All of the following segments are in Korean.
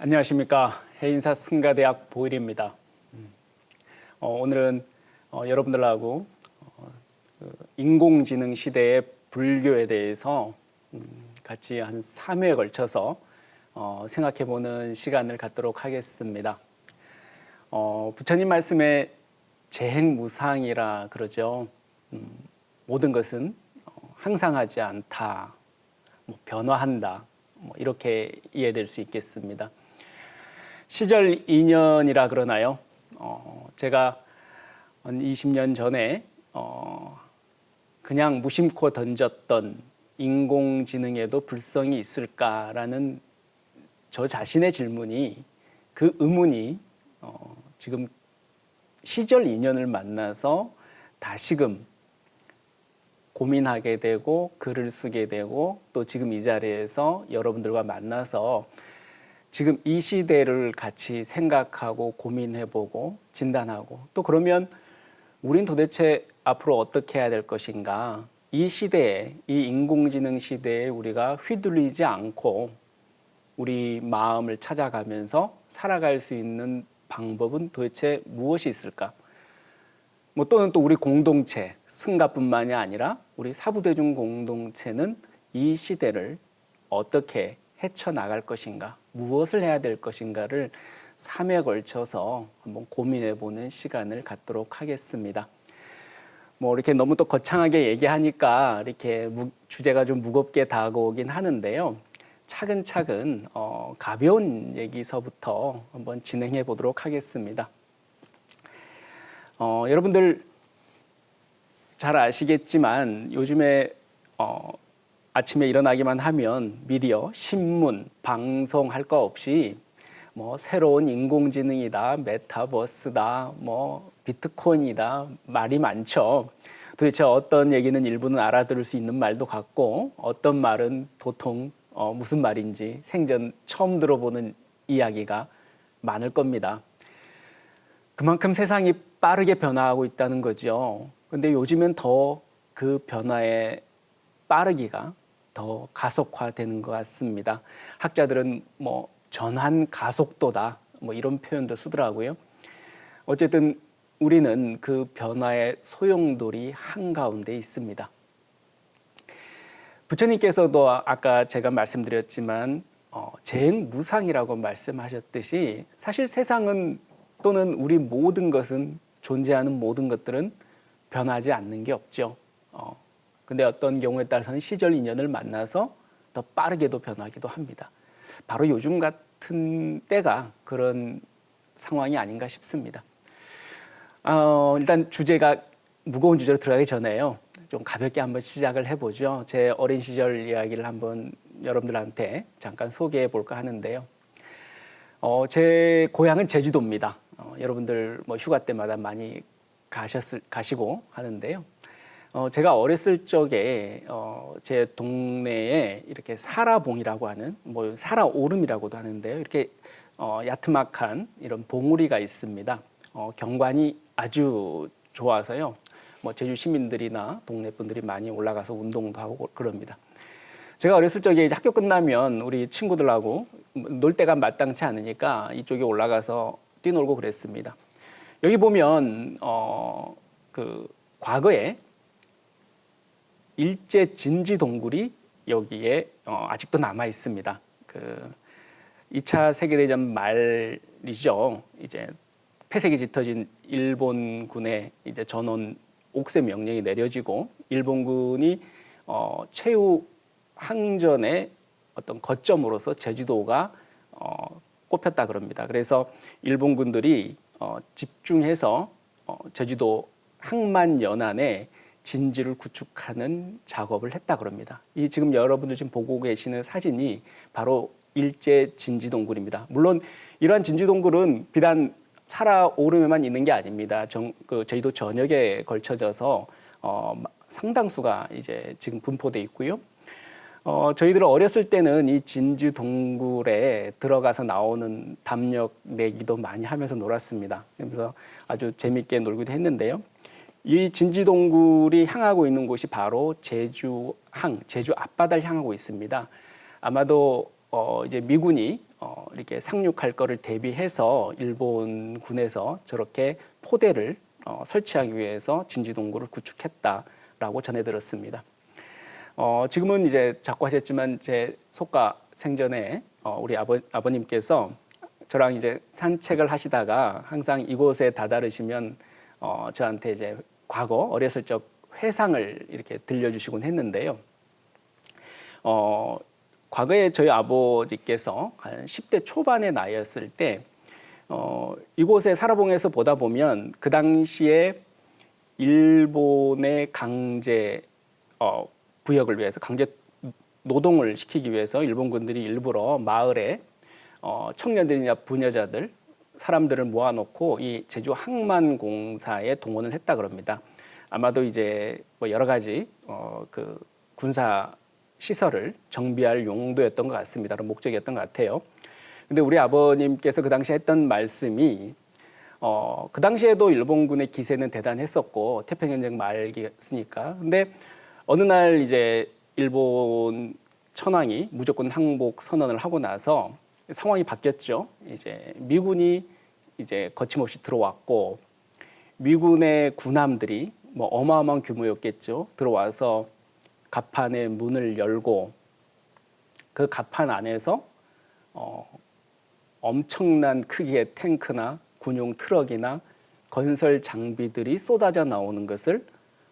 안녕하십니까. 해인사 승가대학 보일입니다. 오늘은 여러분들하고 인공지능 시대의 불교에 대해서 같이 한 3회에 걸쳐서 생각해보는 시간을 갖도록 하겠습니다. 부처님 말씀에 재행무상이라 그러죠. 모든 것은 항상하지 않다, 변화한다, 이렇게 이해될 수 있겠습니다. 시절 인연이라 그러나요? 제가 한 20년 전에 그냥 무심코 던졌던 인공지능에도 불성이 있을까라는 저 자신의 질문이, 그 의문이 지금 시절 인연을 만나서 다시금 고민하게 되고 글을 쓰게 되고 또 지금 이 자리에서 여러분들과 만나서 지금 이 시대를 같이 생각하고 고민해보고 진단하고, 또 그러면 우린 도대체 앞으로 어떻게 해야 될 것인가, 이 시대에, 이 인공지능 시대에 우리가 휘둘리지 않고 우리 마음을 찾아가면서 살아갈 수 있는 방법은 도대체 무엇이 있을까? 또는 또 우리 공동체, 승가뿐만이 아니라 우리 사부대중 공동체는 이 시대를 어떻게 헤쳐나갈 것인가, 무엇을 해야 될 것인가를 3회에 걸쳐서 한번 고민해보는 시간을 갖도록 하겠습니다. 이렇게 너무 또 거창하게 얘기하니까 이렇게 주제가 좀 무겁게 다가오긴 하는데요. 차근차근 가벼운 얘기서부터 한번 진행해 보도록 하겠습니다. 여러분들 잘 아시겠지만 요즘에 아침에 일어나기만 하면 미디어, 신문, 방송 할 거 없이 새로운 인공지능이다, 메타버스다, 비트코인이다, 말이 많죠. 도대체 어떤 얘기는 일부는 알아들을 수 있는 말도 같고, 어떤 말은 도통 무슨 말인지 생전 처음 들어보는 이야기가 많을 겁니다. 그만큼 세상이 빠르게 변화하고 있다는 거죠. 근데 요즘엔 더 그 변화의 빠르기가 더 가속화되는 것 같습니다. 학자들은 전환 가속도다, 이런 표현도 쓰더라고요. 어쨌든 우리는 그 변화의 소용돌이 한가운데 있습니다. 부처님께서도 아까 제가 말씀드렸지만 재행무상이라고 말씀하셨듯이, 사실 세상은, 또는 우리 모든 것은, 존재하는 모든 것들은 변하지 않는 게 없죠. 근데 어떤 경우에 따라서는 시절 인연을 만나서 더 빠르게도 변하기도 합니다. 바로 요즘 같은 때가 그런 상황이 아닌가 싶습니다. 일단 주제가 무거운 주제로 들어가기 전에요, 좀 가볍게 한번 시작을 해보죠. 제 어린 시절 이야기를 한번 여러분들한테 잠깐 소개해 볼까 하는데요. 제 고향은 제주도입니다. 여러분들 휴가 때마다 많이 가시고 하는데요. 제가 어렸을 적에 제 동네에 이렇게 사라봉이라고 하는, 사라오름이라고도 하는데요, 이렇게 야트막한 이런 봉우리가 있습니다. 경관이 아주 좋아서요, 제주 시민들이나 동네 분들이 많이 올라가서 운동도 하고 그럽니다. 제가 어렸을 적에 이제 학교 끝나면 우리 친구들하고 놀 때가 마땅치 않으니까 이쪽에 올라가서 뛰놀고 그랬습니다. 여기 보면 과거에 일제 진지 동굴이 여기에 아직도 남아 있습니다. 2차 세계대전 말이죠. 이제 폐색이 짙어진 일본군의 이제 전원 옥새 명령이 내려지고, 일본군이 최후 항전의 어떤 거점으로서 제주도가 꼽혔다 그럽니다. 그래서 일본군들이 집중해서 제주도 항만연안에 진지를 구축하는 작업을 했다 그럽니다. 이 지금 여러분들 지금 보고 계시는 사진이 바로 일제 진지동굴입니다. 물론 이러한 진지동굴은 비단 사라오름에만 있는 게 아닙니다. 제주도 전역에 걸쳐져서 상당수가 이제 지금 분포돼 있고요. 저희들 어렸을 때는 이 진지동굴에 들어가서 나오는 담력 내기도 많이 하면서 놀았습니다. 그래서 아주 재밌게 놀기도 했는데요. 이 진지동굴이 향하고 있는 곳이 바로 제주 앞바다를 향하고 있습니다. 아마도 이제 미군이 이렇게 상륙할 거를 대비해서 일본군에서 저렇게 포대를 설치하기 위해서 진지동굴을 구축했다라고 전해 들었습니다. 지금은 이제 자꾸 하셨지만 제 속가 생전에 우리 아버님께서 저랑 이제 산책을 하시다가 항상 이곳에 다다르시면 저한테 이제 과거 어렸을 적 회상을 이렇게 들려주시곤 했는데요. 과거에 저희 아버지께서 한 10대 초반의 나이였을 때 이곳에 살아보면서 보다 보면 그 당시에 일본의 강제 부역을 위해서 강제 노동을 시키기 위해서 일본군들이 일부러 마을에 청년들이나 부녀자들 사람들을 모아놓고 이 제주 항만공사에 동원을 했다 그럽니다. 아마도 이제 뭐 여러 가지 그 군사 시설을 정비할 용도였던 것 같습니다. 그런 목적이었던 것 같아요. 근데 우리 아버님께서 그 당시에 했던 말씀이 그 당시에도 일본군의 기세는 대단했었고 태평전쟁 말기였으니까. 근데 어느 날 이제 일본 천황이 무조건 항복 선언을 하고 나서 상황이 바뀌었죠. 이제 미군이 이제 거침없이 들어왔고 미군의 군함들이 뭐 어마어마한 규모였겠죠. 들어와서 갑판의 문을 열고 그 갑판 안에서 엄청난 크기의 탱크나 군용 트럭이나 건설 장비들이 쏟아져 나오는 것을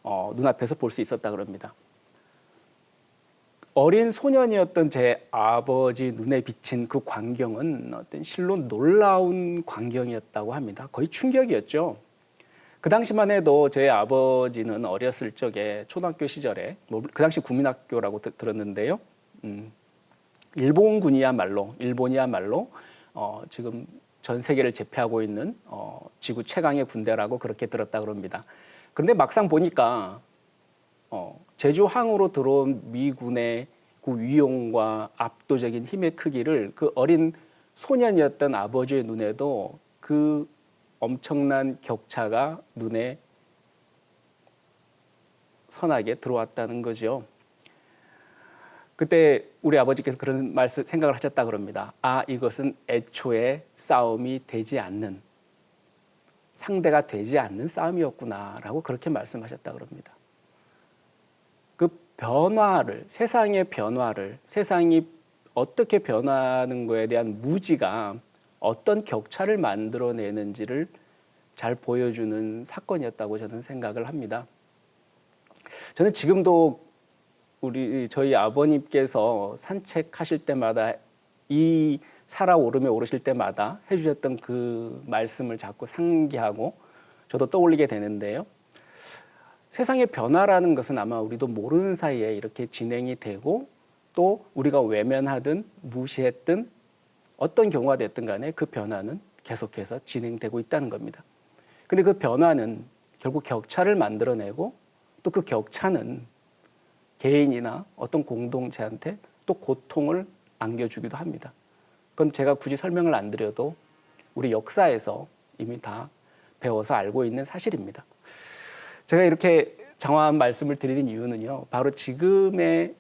눈앞에서 볼 수 있었다 그럽니다. 어린 소년이었던 제 아버지 눈에 비친 그 광경은 어떤 실로 놀라운 광경이었다고 합니다. 거의 충격이었죠. 그 당시만 해도 제 아버지는 어렸을 적에 초등학교 시절에 그 당시 국민학교라고 들었는데요. 일본이야말로 지금 전 세계를 제패하고 있는 지구 최강의 군대라고 그렇게 들었다 그럽니다. 그런데 막상 보니까 제주항으로 들어온 미군의 그 위용과 압도적인 힘의 크기를 그 어린 소년이었던 아버지의 눈에도 그 엄청난 격차가 눈에 선하게 들어왔다는 거죠. 그때 우리 아버지께서 그런 생각을 하셨다 그럽니다. 이것은 애초에 싸움이 되지 않는, 상대가 되지 않는 싸움이었구나라고 그렇게 말씀하셨다 그럽니다. 그 변화를, 세상의 변화를, 세상이 어떻게 변하는 거에 대한 무지가 어떤 격차를 만들어내는지를 잘 보여주는 사건이었다고 저는 생각을 합니다. 저는 지금도 저희 아버님께서 산책하실 때마다 이 살아오름에 오르실 때마다 해주셨던 그 말씀을 자꾸 상기하고 저도 떠올리게 되는데요. 세상의 변화라는 것은 아마 우리도 모르는 사이에 이렇게 진행이 되고 또 우리가 외면하든 무시했든 어떤 경우가 됐든 간에 그 변화는 계속해서 진행되고 있다는 겁니다. 근데 그 변화는 결국 격차를 만들어내고 또 그 격차는 개인이나 어떤 공동체한테 또 고통을 안겨주기도 합니다. 그건 제가 굳이 설명을 안 드려도 우리 역사에서 이미 다 배워서 알고 있는 사실입니다. 제가 이렇게 장황한 말씀을 드리는 이유는요. 바로 지금의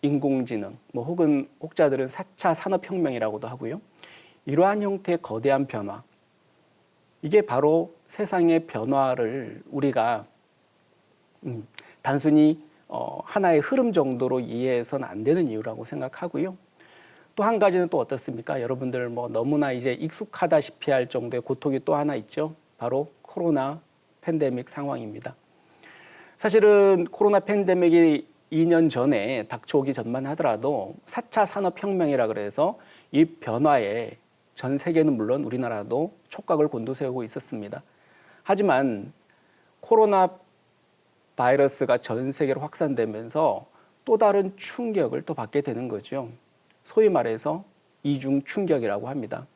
인공지능, 혹은 혹자들은 4차 산업혁명이라고도 하고요. 이러한 형태의 거대한 변화, 이게 바로 세상의 변화를 우리가 단순히 하나의 흐름 정도로 이해해서는 안 되는 이유라고 생각하고요. 또 한 가지는 또 어떻습니까? 여러분들 너무나 이제 익숙하다시피 할 정도의 고통이 또 하나 있죠. 바로 코로나 팬데믹 상황입니다. 사실은 코로나 팬데믹이 2년 전에 닥쳐오기 전만 하더라도 4차 산업혁명이라 그래서 이 변화에 전 세계는 물론 우리나라도 촉각을 곤두세우고 있었습니다. 하지만 코로나 바이러스가 전 세계로 확산되면서 또 다른 충격을 또 받게 되는 거죠. 소위 말해서 이중 충격이라고 합니다.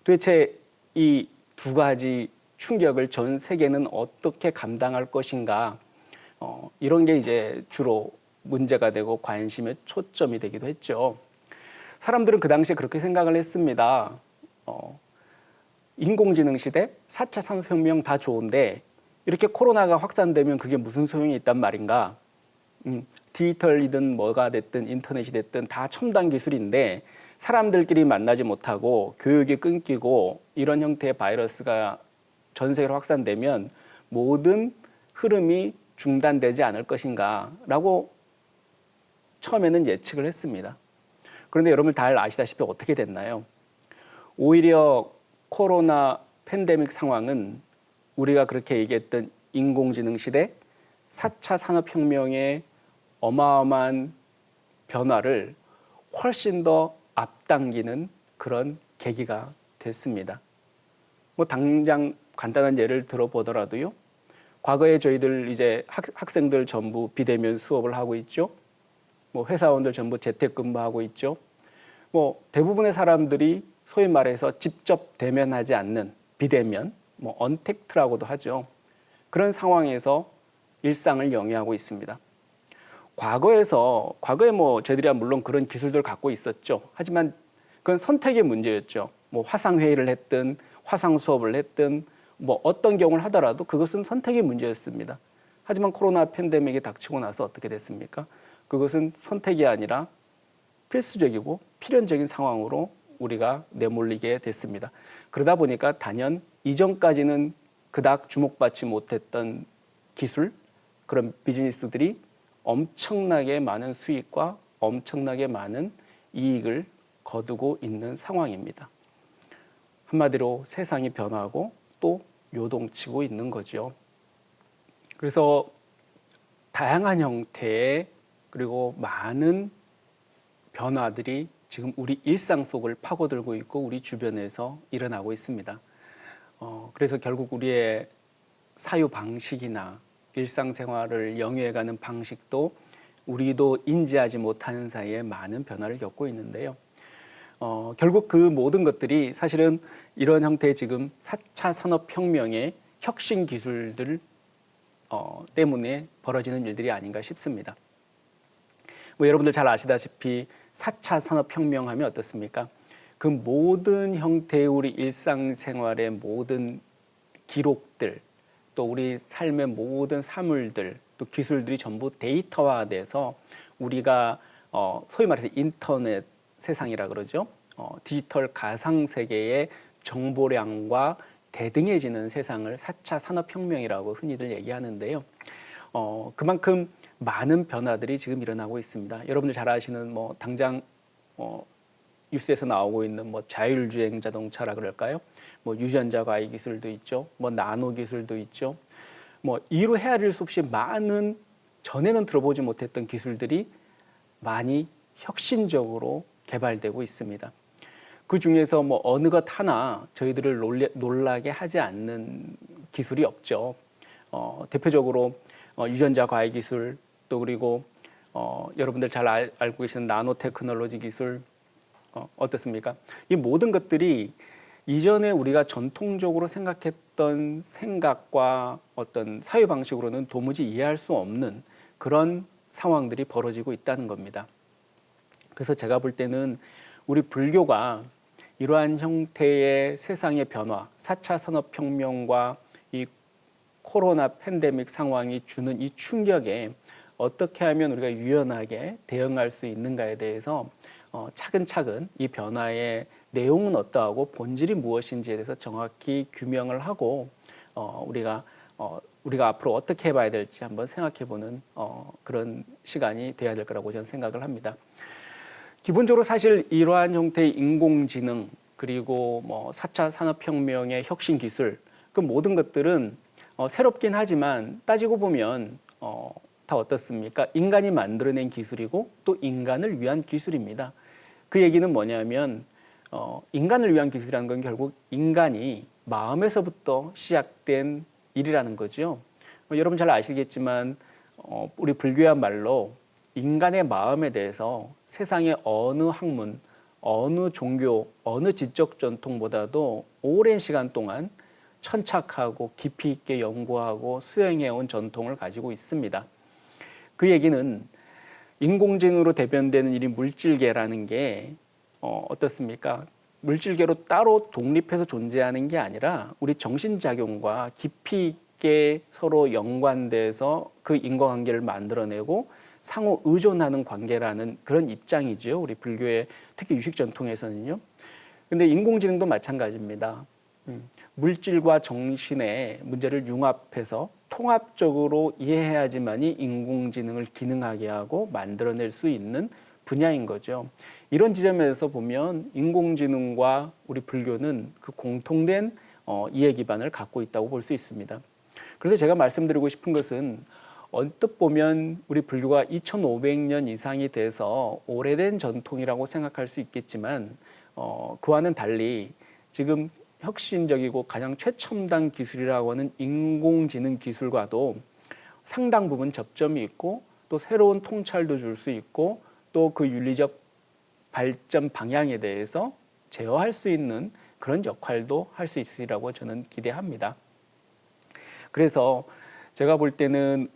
도대체 이 두 가지 충격을 전 세계는 어떻게 감당할 것인가? 이런 게 이제 주로 문제가 되고 관심의 초점이 되기도 했죠. 사람들은 그 당시에 그렇게 생각을 했습니다. 인공지능 시대, 4차 산업혁명 다 좋은데 이렇게 코로나가 확산되면 그게 무슨 소용이 있단 말인가? 디지털이든 뭐가 됐든 인터넷이 됐든 다 첨단 기술인데 사람들끼리 만나지 못하고 교육이 끊기고 이런 형태의 바이러스가 전 세계로 확산되면 모든 흐름이 중단되지 않을 것인가라고 처음에는 예측을 했습니다. 그런데 여러분 다 아시다시피 어떻게 됐나요? 오히려 코로나 팬데믹 상황은 우리가 그렇게 얘기했던 인공지능 시대, 4차 산업혁명의 어마어마한 변화를 훨씬 더 앞당기는 그런 계기가 됐습니다. 뭐 당장 간단한 예를 들어보더라도요. 과거에 저희들 이제 학생들 전부 비대면 수업을 하고 있죠. 뭐 회사원들 전부 재택근무하고 있죠. 뭐 대부분의 사람들이 소위 말해서 직접 대면하지 않는 비대면, 뭐 언택트라고도 하죠. 그런 상황에서 일상을 영위하고 있습니다. 과거에 뭐 저희들이 물론 그런 기술들을 갖고 있었죠. 하지만 그건 선택의 문제였죠. 뭐 화상회의를 했든 화상 수업을 했든 뭐 어떤 경우를 하더라도 그것은 선택의 문제였습니다. 하지만 코로나 팬데믹이 닥치고 나서 어떻게 됐습니까? 그것은 선택이 아니라 필수적이고 필연적인 상황으로 우리가 내몰리게 됐습니다. 그러다 보니까 단연 이전까지는 그닥 주목받지 못했던 기술, 그런 비즈니스들이 엄청나게 많은 수익과 엄청나게 많은 이익을 거두고 있는 상황입니다. 한마디로 세상이 변하고 또 요동치고 있는 거죠. 그래서 다양한 형태의 그리고 많은 변화들이 지금 우리 일상 속을 파고들고 있고 우리 주변에서 일어나고 있습니다. 그래서 결국 우리의 사유 방식이나 일상생활을 영위해가는 방식도 우리도 인지하지 못하는 사이에 많은 변화를 겪고 있는데요. 결국 그 모든 것들이 사실은 이런 형태의 지금 4차 산업혁명의 혁신 기술들 때문에 벌어지는 일들이 아닌가 싶습니다. 뭐 여러분들 잘 아시다시피 4차 산업혁명 하면 어떻습니까? 그 모든 형태의 우리 일상생활의 모든 기록들, 또 우리 삶의 모든 사물들, 또 기술들이 전부 데이터화돼서 우리가 소위 말해서 인터넷 세상이라 그러죠. 디지털 가상세계의 정보량과 대등해지는 세상을 4차 산업혁명이라고 흔히들 얘기하는데요. 그만큼 많은 변화들이 지금 일어나고 있습니다. 여러분들 잘 아시는 뭐 당장 뉴스에서 나오고 있는 뭐 자율주행 자동차라 그럴까요? 뭐 유전자 과학 기술도 있죠. 뭐 나노 기술도 있죠. 뭐 이루 헤아릴 수 없이 많은 전에는 들어보지 못했던 기술들이 많이 혁신적으로 개발되고 있습니다. 그 중에서 뭐 어느 것 하나 저희들을 놀라게 하지 않는 기술이 없죠. 대표적으로 유전자 과학 기술, 또 그리고 여러분들 잘 알고 계시는 나노 테크놀로지 기술, 어떻습니까? 이 모든 것들이 이전에 우리가 전통적으로 생각했던 생각과 어떤 사유 방식으로는 도무지 이해할 수 없는 그런 상황들이 벌어지고 있다는 겁니다. 그래서 제가 볼 때는 우리 불교가 이러한 형태의 세상의 변화, 4차 산업혁명과 이 코로나 팬데믹 상황이 주는 이 충격에 어떻게 하면 우리가 유연하게 대응할 수 있는가에 대해서 차근차근 이 변화의 내용은 어떠하고 본질이 무엇인지에 대해서 정확히 규명을 하고 우리가 앞으로 어떻게 해봐야 될지 한번 생각해보는 그런 시간이 돼야 될 거라고 저는 생각을 합니다. 기본적으로 사실 이러한 형태의 인공지능 그리고 뭐 4차 산업혁명의 혁신 기술 그 모든 것들은 새롭긴 하지만 따지고 보면 다 어떻습니까? 인간이 만들어낸 기술이고 또 인간을 위한 기술입니다. 그 얘기는 뭐냐면 인간을 위한 기술이라는 건 결국 인간이 마음에서부터 시작된 일이라는 거죠. 여러분 잘 아시겠지만 우리 불교야말로 인간의 마음에 대해서 세상의 어느 학문, 어느 종교, 어느 지적 전통보다도 오랜 시간 동안 천착하고 깊이 있게 연구하고 수행해온 전통을 가지고 있습니다. 그 얘기는 인공지능으로 대변되는 이 물질계라는 게 어떻습니까? 물질계로 따로 독립해서 존재하는 게 아니라 우리 정신작용과 깊이 있게 서로 연관돼서 그 인과관계를 만들어내고 상호 의존하는 관계라는 그런 입장이죠. 우리 불교의 특히 유식 전통에서는요. 근데 인공지능도 마찬가지입니다. 물질과 정신의 문제를 융합해서 통합적으로 이해해야지만이 인공지능을 기능하게 하고 만들어낼 수 있는 분야인 거죠. 이런 지점에서 보면 인공지능과 우리 불교는 그 공통된 이해 기반을 갖고 있다고 볼 수 있습니다. 그래서 제가 말씀드리고 싶은 것은 언뜻 보면 우리 불교가 2500년 이상이 돼서 오래된 전통이라고 생각할 수 있겠지만 그와는 달리 지금 혁신적이고 가장 최첨단 기술이라고 하는 인공지능 기술과도 상당 부분 접점이 있고 또 새로운 통찰도 줄 수 있고 또 그 윤리적 발전 방향에 대해서 제어할 수 있는 그런 역할도 할 수 있으리라고 저는 기대합니다. 그래서 제가 볼 때는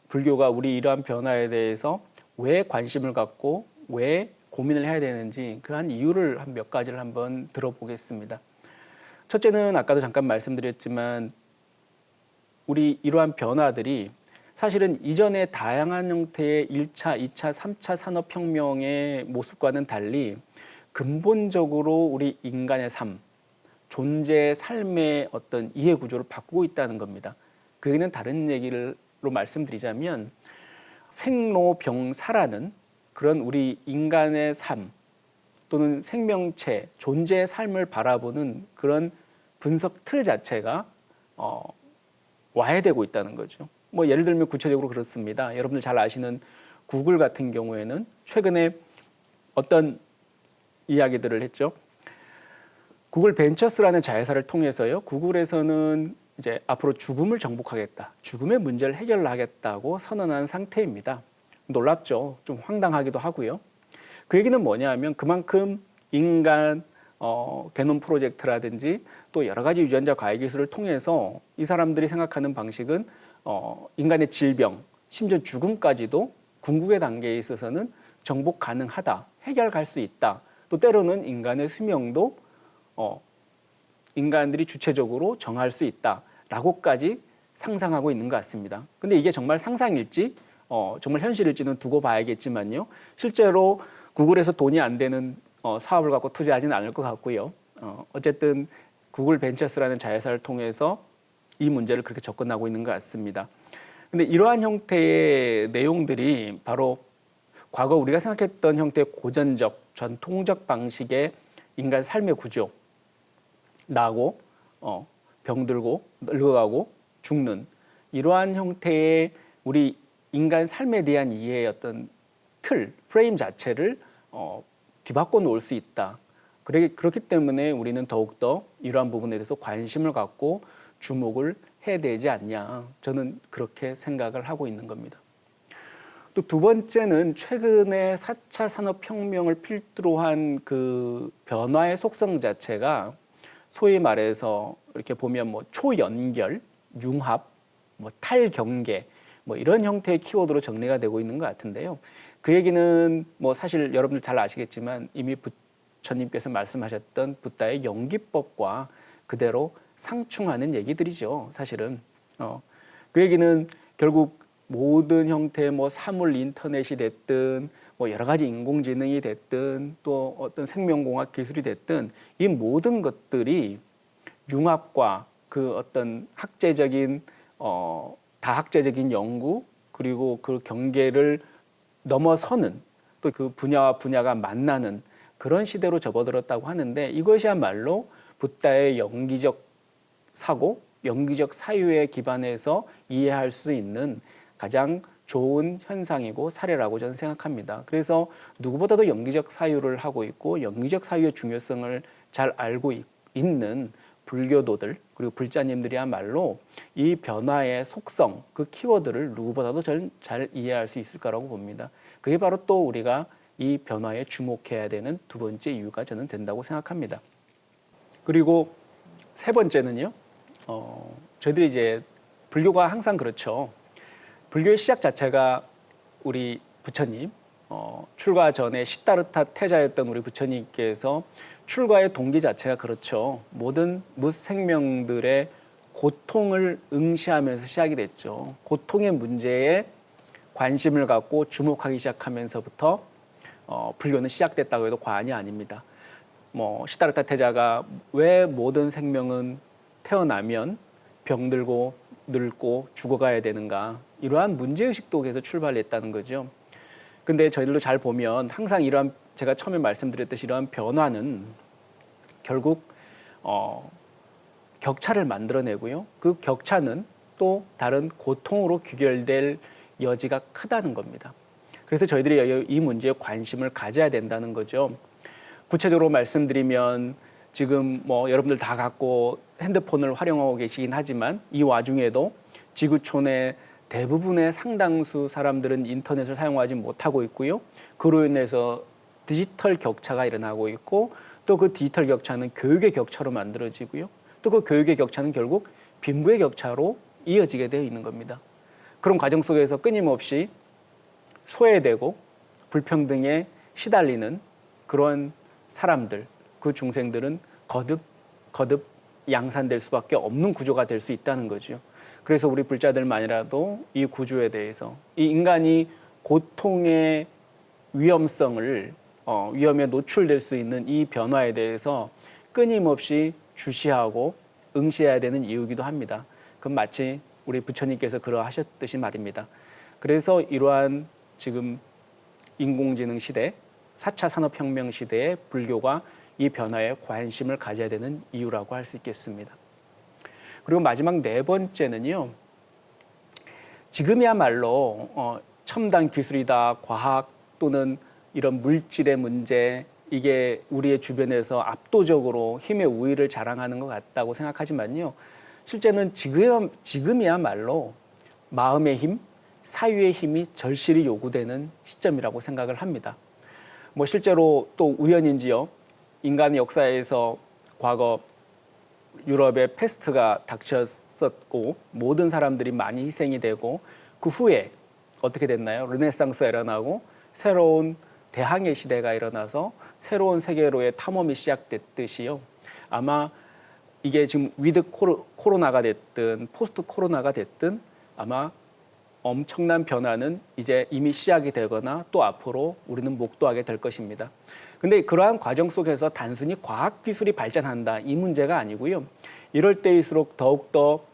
불교가 우리 이러한 변화에 대해서 왜 관심을 갖고 왜 고민을 해야 되는지 그 한 이유를 한 몇 가지를 한번 들어보겠습니다. 첫째는 아까도 잠깐 말씀드렸지만 우리 이러한 변화들이 사실은 이전의 다양한 형태의 1차, 2차, 3차 산업혁명의 모습과는 달리 근본적으로 우리 인간의 삶, 존재의 삶의 어떤 이해 구조를 바꾸고 있다는 겁니다. 그 얘기는 다른 얘기로 말씀드리자면 생로병사라는 그런 우리 인간의 삶 또는 생명체, 존재의 삶을 바라보는 그런 분석 틀 자체가 와해되고 있다는 거죠. 뭐 예를 들면 구체적으로 그렇습니다. 여러분들 잘 아시는 구글 같은 경우에는 최근에 어떤 이야기들을 했죠. 구글 벤처스라는 자회사를 통해서요. 구글에서는 이제 앞으로 죽음을 정복하겠다. 죽음의 문제를 해결하겠다고 선언한 상태입니다. 놀랍죠. 좀 황당하기도 하고요. 그 얘기는 뭐냐 하면 그만큼 인간 게놈 프로젝트라든지 또 여러 가지 유전자 과외 기술을 통해서 이 사람들이 생각하는 방식은 인간의 질병, 심지어 죽음까지도 궁극의 단계에 있어서는 정복 가능하다. 해결할 수 있다. 또 때로는 인간의 수명도 인간들이 주체적으로 정할 수 있다라고까지 상상하고 있는 것 같습니다. 근데 이게 정말 상상일지 정말 현실일지는 두고 봐야겠지만요. 실제로 구글에서 돈이 안 되는 사업을 갖고 투자하지는 않을 것 같고요. 어쨌든 구글 벤처스라는 자회사를 통해서 이 문제를 그렇게 접근하고 있는 것 같습니다. 근데 이러한 형태의 내용들이 바로 과거 우리가 생각했던 형태의 고전적, 전통적 방식의 인간 삶의 구조, 나고 병들고 늙어가고 죽는 이러한 형태의 우리 인간 삶에 대한 이해의 어떤 틀, 프레임 자체를 뒤바꿔 놓을 수 있다. 그렇기 때문에 우리는 더욱더 이러한 부분에 대해서 관심을 갖고 주목을 해야 되지 않냐. 저는 그렇게 생각을 하고 있는 겁니다. 또 두 번째는 최근에 4차 산업혁명을 필두로 한 그 변화의 속성 자체가 소위 말해서 이렇게 보면 뭐 초연결, 융합, 뭐 탈경계 뭐 이런 형태의 키워드로 정리가 되고 있는 것 같은데요. 그 얘기는 뭐 사실 여러분들 잘 아시겠지만 이미 부처님께서 말씀하셨던 붓다의 연기법과 그대로 상충하는 얘기들이죠. 사실은 그 얘기는 결국 모든 형태의 뭐 사물 인터넷이 됐든 뭐 여러 가지 인공지능이 됐든 또 어떤 생명공학 기술이 됐든 이 모든 것들이 융합과 그 어떤 학제적인 다학제적인 연구 그리고 그 경계를 넘어서는 또 그 분야와 분야가 만나는 그런 시대로 접어들었다고 하는데 이것이야말로 붓다의 연기적 사고, 연기적 사유에 기반해서 이해할 수 있는 가장 좋은 현상이고 사례라고 저는 생각합니다. 그래서 누구보다도 연기적 사유를 하고 있고 연기적 사유의 중요성을 잘 알고 있는 불교도들 그리고 불자님들이야말로 이 변화의 속성, 그 키워드를 누구보다도 저는 잘 이해할 수 있을 거라고 봅니다. 그게 바로 또 우리가 이 변화에 주목해야 되는 두 번째 이유가 저는 된다고 생각합니다. 그리고 세 번째는요. 저희들이 이제 불교가 항상 그렇죠. 불교의 시작 자체가 우리 부처님, 출가 전에 시다르타 태자였던 우리 부처님께서 출가의 동기 자체가 그렇죠. 모든 무생명들의 고통을 응시하면서 시작이 됐죠. 고통의 문제에 관심을 갖고 주목하기 시작하면서부터 불교는 시작됐다고 해도 과언이 아닙니다. 시다르타 태자가 왜 모든 생명은 태어나면 병들고 늙고 죽어가야 되는가, 이러한 문제의식도 계속 출발했다는 거죠. 근데 저희들도 잘 보면 항상 이러한, 제가 처음에 말씀드렸듯이 이러한 변화는 결국 격차를 만들어내고요. 그 격차는 또 다른 고통으로 귀결될 여지가 크다는 겁니다. 그래서 저희들이 이 문제에 관심을 가져야 된다는 거죠. 구체적으로 말씀드리면 지금 여러분들 다 갖고 핸드폰을 활용하고 계시긴 하지만 이 와중에도 지구촌의 대부분의 상당수 사람들은 인터넷을 사용하지 못하고 있고요. 그로 인해서 디지털 격차가 일어나고 있고, 또 그 디지털 격차는 교육의 격차로 만들어지고요. 또 그 교육의 격차는 결국 빈부의 격차로 이어지게 되어 있는 겁니다. 그런 과정 속에서 끊임없이 소외되고 불평등에 시달리는 그런 사람들, 그 중생들은 거듭 양산될 수밖에 없는 구조가 될 수 있다는 거죠. 그래서 우리 불자들만이라도 이 구조에 대해서, 이 인간이 고통의 위험성을, 위험에 노출될 수 있는 이 변화에 대해서 끊임없이 주시하고 응시해야 되는 이유이기도 합니다. 그건 마치 우리 부처님께서 그러하셨듯이 말입니다. 그래서 이러한 지금 인공지능 시대, 4차 산업혁명 시대의 불교가 이 변화에 관심을 가져야 되는 이유라고 할 수 있겠습니다. 그리고 마지막 네 번째는요, 지금이야말로 첨단 기술이다, 과학 또는 이런 물질의 문제, 이게 우리의 주변에서 압도적으로 힘의 우위를 자랑하는 것 같다고 생각하지만요, 실제는 지금이야말로 마음의 힘, 사유의 힘이 절실히 요구되는 시점이라고 생각을 합니다. 실제로 또 우연인지요, 인간의 역사에서 과거 유럽에 패스트가 닥쳤었고 모든 사람들이 많이 희생이 되고, 그 후에 어떻게 됐나요? 르네상스가 일어나고 새로운 대항해 시대가 일어나서 새로운 세계로의 탐험이 시작됐듯이요, 아마 이게 지금 위드 코로나가 됐든 포스트 코로나가 됐든 아마 엄청난 변화는 이제 이미 시작이 되거나 또 앞으로 우리는 목도하게 될 것입니다. 근데 그러한 과정 속에서 단순히 과학기술이 발전한다, 이 문제가 아니고요. 이럴 때일수록 더욱더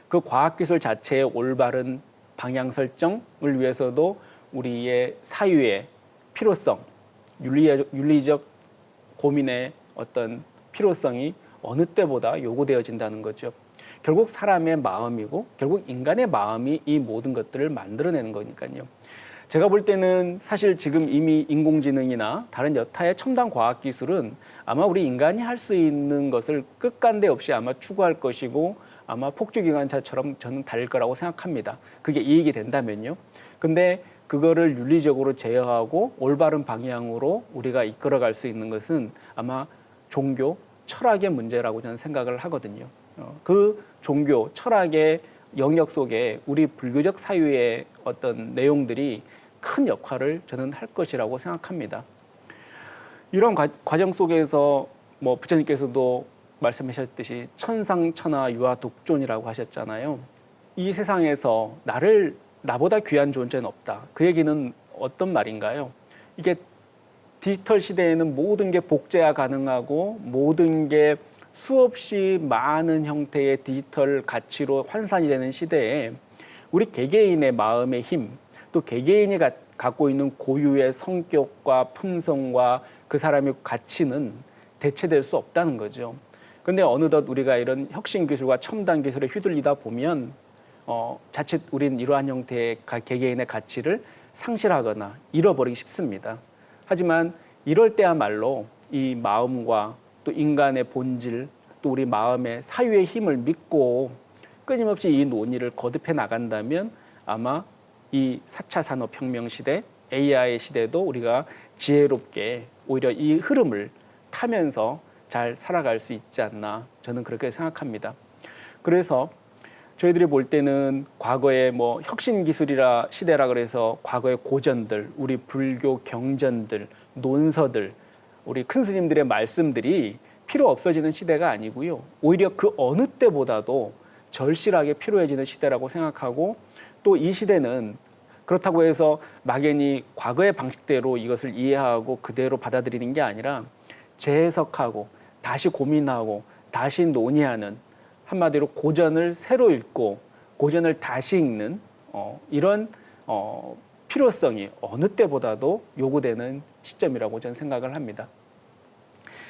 그 과학기술 자체의 올바른 방향 설정을 위해서도 우리의 사유의 필요성, 윤리적 고민의 어떤 필요성이 어느 때보다 요구되어진다는 거죠. 결국 사람의 마음이고 결국 인간의 마음이 이 모든 것들을 만들어내는 거니까요. 제가 볼 때는 사실 지금 이미 인공지능이나 다른 여타의 첨단 과학기술은 아마 우리 인간이 할 수 있는 것을 끝간데 없이 아마 추구할 것이고 아마 폭주기관차처럼 저는 달릴 거라고 생각합니다. 그게 이익이 된다면요. 근데 그거를 윤리적으로 제어하고 올바른 방향으로 우리가 이끌어갈 수 있는 것은 아마 종교, 철학의 문제라고 저는 생각을 하거든요. 그 종교, 철학의 영역 속에 우리 불교적 사유의 어떤 내용들이 큰 역할을 저는 할 것이라고 생각합니다. 이런 과정 속에서 부처님께서도 말씀하셨듯이 천상천하 유아 독존이라고 하셨잖아요. 이 세상에서 나보다 귀한 존재는 없다. 그 얘기는 어떤 말인가요? 이게 디지털 시대에는 모든 게 복제가 가능하고 모든 게 수없이 많은 형태의 디지털 가치로 환산이 되는 시대에 우리 개개인의 마음의 힘, 또 개개인이 갖고 있는 고유의 성격과 품성과 그 사람의 가치는 대체될 수 없다는 거죠. 그런데 어느덧 우리가 이런 혁신 기술과 첨단 기술에 휘둘리다 보면 자칫 우린 이러한 형태의 개개인의 가치를 상실하거나 잃어버리기 쉽습니다. 하지만 이럴 때야말로 이 마음과 또 인간의 본질, 또 우리 마음의 사유의 힘을 믿고 끊임없이 이 논의를 거듭해 나간다면 아마 이 4차 산업혁명 시대, AI 시대도 우리가 지혜롭게 오히려 이 흐름을 타면서 잘 살아갈 수 있지 않나, 저는 그렇게 생각합니다. 그래서 저희들이 볼 때는 과거에 혁신 기술이라 시대라 그래서 과거의 고전들, 우리 불교 경전들, 논서들, 우리 큰 스님들의 말씀들이 필요 없어지는 시대가 아니고요. 오히려 그 어느 때보다도 절실하게 필요해지는 시대라고 생각하고, 또 이 시대는 그렇다고 해서 막연히 과거의 방식대로 이것을 이해하고 그대로 받아들이는 게 아니라 재해석하고 다시 고민하고 다시 논의하는, 한마디로 고전을 새로 읽고 고전을 다시 읽는 이런 필요성이 어느 때보다도 요구되는 시점이라고 저는 생각을 합니다.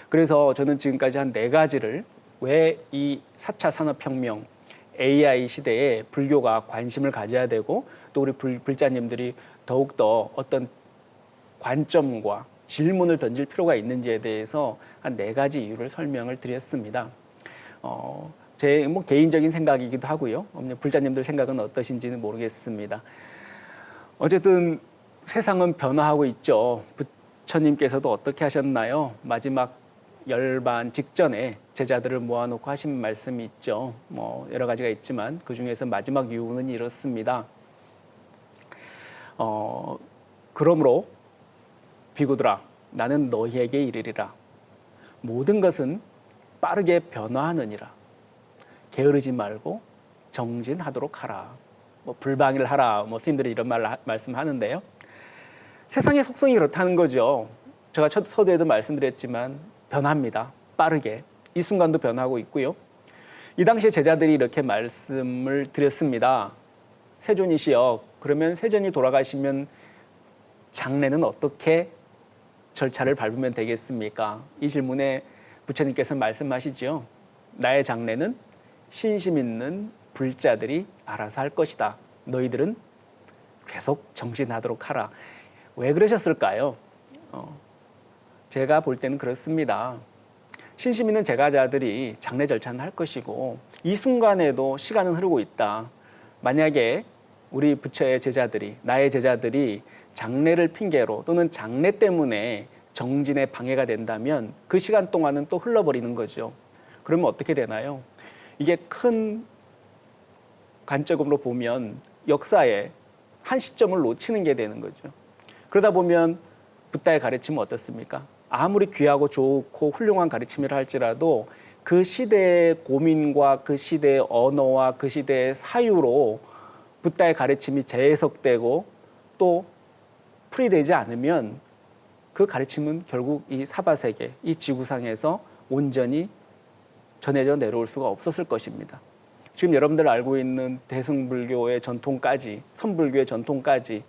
그래서 저는 지금까지 한 4가지를 왜 이 4차 산업혁명, AI 시대에 불교가 관심을 가져야 되고 또 우리 불자님들이 더욱더 어떤 관점과 질문을 던질 필요가 있는지에 대해서 한 4가지 이유를 설명을 드렸습니다. 제 개인적인 생각이기도 하고요. 불자님들 생각은 어떠신지는 모르겠습니다. 어쨌든 세상은 변화하고 있죠. 부처님께서도 어떻게 하셨나요? 마지막 열반 직전에 제자들을 모아놓고 하신 말씀이 있죠. 여러 가지가 있지만 그 중에서 마지막 유언은 이렇습니다. 그러므로 비구들아, 나는 너희에게 이르리라. 모든 것은 빠르게 변화하느니라. 게으르지 말고 정진하도록 하라. 불방일 하라. 스님들이 이런 말씀하는데요. 세상의 속성이 그렇다는 거죠. 제가 서두에도 말씀드렸지만 변합니다. 빠르게. 이 순간도 변하고 있고요. 이 당시에 제자들이 이렇게 말씀을 드렸습니다. 세존이시여, 그러면 세존이 돌아가시면 장례는 어떻게 절차를 밟으면 되겠습니까? 이 질문에 부처님께서 말씀하시죠. 나의 장례는 신심 있는 불자들이 알아서 할 것이다. 너희들은 계속 정진하도록 하라. 왜 그러셨을까요? 제가 볼 때는 그렇습니다. 신심 있는 제가자들이 장례 절차는 할 것이고 이 순간에도 시간은 흐르고 있다. 만약에 우리 부처의 제자들이, 나의 제자들이 장례를 핑계로 또는 장례 때문에 정진에 방해가 된다면 그 시간 동안은 또 흘러버리는 거죠. 그러면 어떻게 되나요? 이게 큰 관점으로 보면 역사의 한 시점을 놓치는 게 되는 거죠. 그러다 보면 붓다의 가르침은 어떻습니까? 아무리 귀하고 좋고 훌륭한 가르침이라 할지라도 그 시대의 고민과 그 시대의 언어와 그 시대의 사유로 붓다의 가르침이 재해석되고 또 풀이되지 않으면 그 가르침은 결국 이 사바세계, 이 지구상에서 온전히 전해져 내려올 수가 없었을 것입니다. 지금 여러분들 알고 있는 대승불교의 전통까지, 선불교의 전통까지